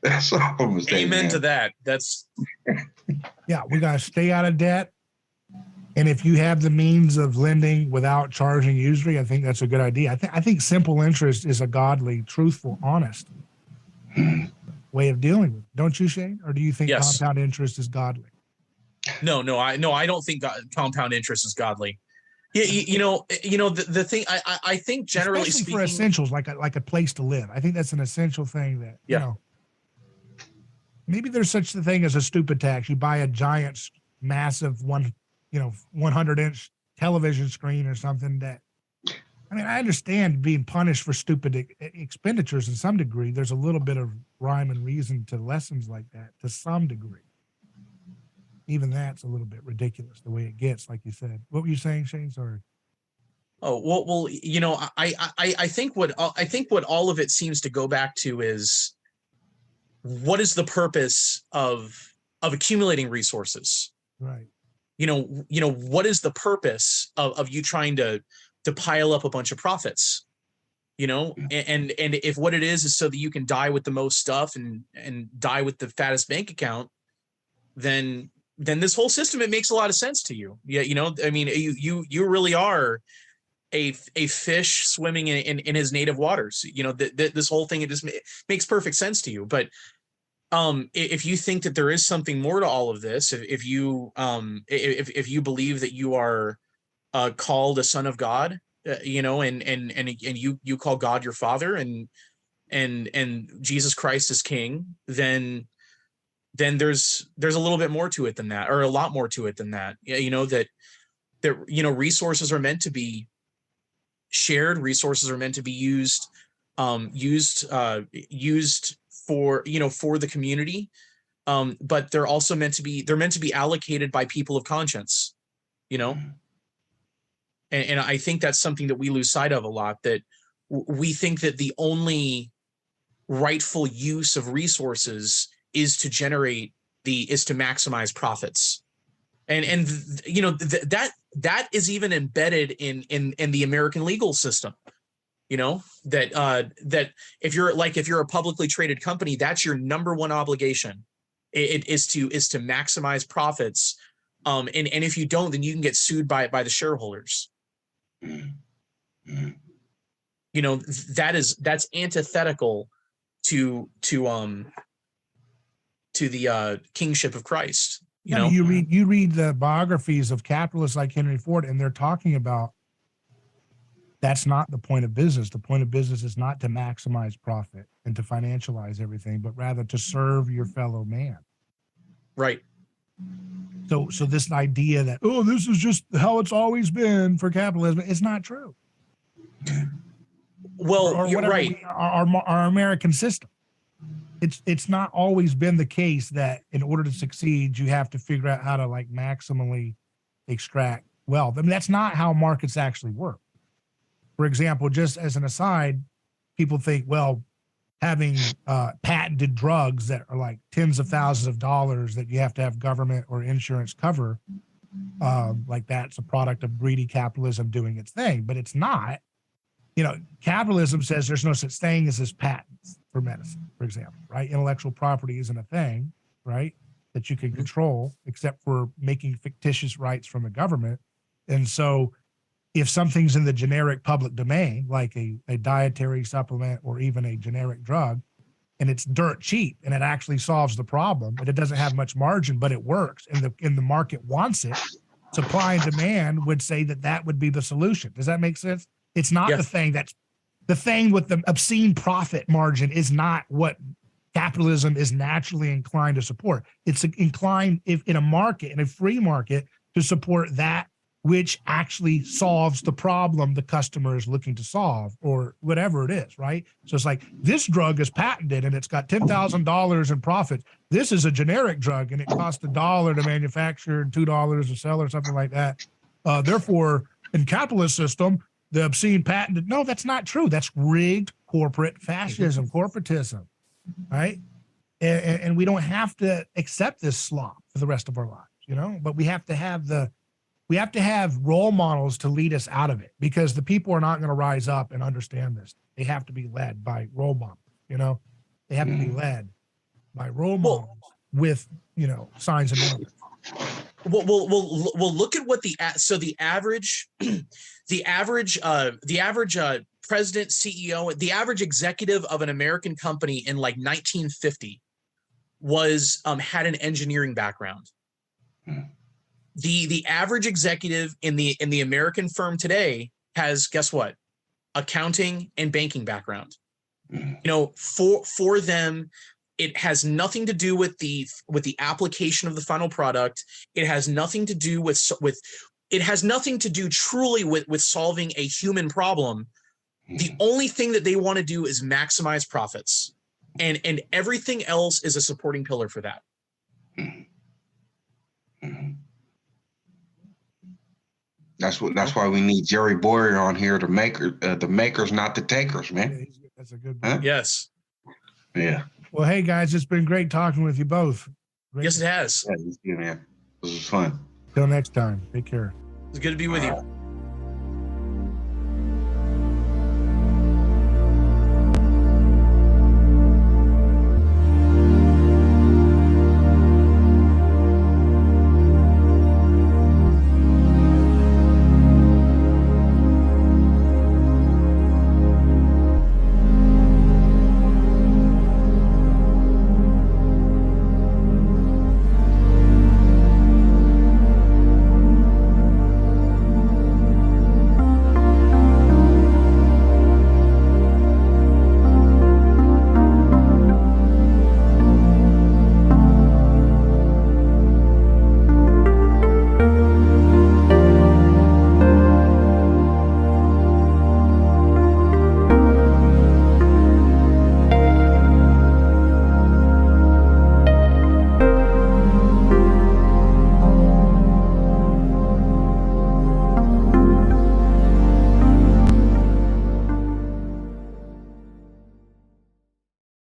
Speaker 3: That's all I'm gonna say.
Speaker 2: Amen
Speaker 3: man.
Speaker 2: to that. That's
Speaker 1: Yeah, we got to stay out of debt. And if you have the means of lending without charging usury, I think that's a good idea. I think simple interest is a godly, truthful, honest way of dealing with it. Don't you, Shane? Or do you think
Speaker 2: Yes.
Speaker 1: compound interest is godly?
Speaker 2: no, I don't think compound interest is godly. Yeah, you know, the thing I think generally
Speaker 1: Especially
Speaker 2: speaking,
Speaker 1: for essentials like a place to live. I think that's an essential thing that,
Speaker 2: Yeah.
Speaker 1: you know, maybe there's such a thing as a stupid tax. You buy a giant, massive 100-inch television screen or something that, I mean, I understand being punished for stupid expenditures in some degree. There's a little bit of rhyme and reason to lessons like that to some degree. Even that's a little bit ridiculous the way it gets, like you said. What were you saying, Shane? Sorry.
Speaker 2: Oh, well, you know, I think what all of it seems to go back to is, what is the purpose of accumulating resources?
Speaker 1: Right.
Speaker 2: You know, what is the purpose of you trying to pile up a bunch of profits? You know, and if what it is so that you can die with the most stuff and die with the fattest bank account, then this whole system, it makes a lot of sense to you. Yeah, you know, I mean, you really are a fish swimming in his native waters. You know, this whole thing, it just makes perfect sense to you. But if you think that there is something more to all of this, if you believe that you are called a son of God, you know, and you call God your father, and Jesus Christ is king, then there's a little bit more to it than that, or a lot more to it than that. You know, that you know, resources are meant to be shared. Resources are meant to be used for, you know, for the community. But they're also meant to be allocated by people of conscience, you know? And I think that's something that we lose sight of a lot, that we think that the only rightful use of resources is to maximize profits. And you know, that is even embedded in the American legal system. You know, that if you're a publicly traded company, that's your number one obligation. It is to maximize profits. And if you don't, then you can get sued by the shareholders. You know, that's antithetical to the kingship of Christ. You know,
Speaker 1: you read the biographies of capitalists like Henry Ford, and they're talking about that's not the point of business. The point of business is not to maximize profit and to financialize everything, but rather to serve your fellow man.
Speaker 2: Right.
Speaker 1: So this idea that, oh, this is just how it's always been for capitalism, it's not true.
Speaker 2: Well, you're right.
Speaker 1: Our American system. It's not always been the case that in order to succeed, you have to figure out how to like maximally extract wealth. I mean, that's not how markets actually work. For example, just as an aside, people think, well, having patented drugs that are like tens of thousands of dollars that you have to have government or insurance cover, like that's a product of greedy capitalism doing its thing, but it's not. You know, capitalism says there's no such thing as this patents for medicine, for example, right? Intellectual property isn't a thing, right, that you can control except for making fictitious rights from the government. And so if something's in the generic public domain, like a dietary supplement or even a generic drug, and it's dirt cheap and it actually solves the problem and it doesn't have much margin, but it works and the market wants it, supply and demand would say that would be the solution. Does that make sense? It's not
Speaker 2: Yeah.
Speaker 1: the thing with the obscene profit margin is not what capitalism is naturally inclined to support. It's inclined, if in a market, in a free market, to support that which actually solves the problem the customer is looking to solve or whatever it is, right? So it's like, this drug is patented and it's got $10,000 in profit. This is a generic drug and it costs $1 to manufacture and $2 to sell or something like that. Therefore, in capitalist system, the obscene patented, no, that's not true. That's rigged corporate fascism, corporatism, right? And we don't have to accept this slop for the rest of our lives, you know, but we have to have role models to lead us out of it, because the people are not going to rise up and understand this. They have to be led by role models, you know, they have to be led. by role models with, signs and numbers.
Speaker 2: Well, look at what the average president, CEO, the average executive of an American company in like 1950 was had an engineering background. The average executive in the American firm today has, guess what? Accounting and banking background. For them, it has nothing to do with the application of the final product. It has nothing to do it has nothing to do truly with solving a human problem. The only thing that they want to do is maximize profits, and everything else is a supporting pillar for that.
Speaker 3: That's why we need Jerry Boyer on here, the makers, not the takers, man.
Speaker 1: That's a good
Speaker 3: Huh?
Speaker 2: Yes.
Speaker 3: Yeah.
Speaker 1: Well, hey guys, it's been great talking with you both.
Speaker 2: Yes, it has.
Speaker 3: Yeah, man. This was fun.
Speaker 1: Till next time. Take care.
Speaker 2: It's good to be with you.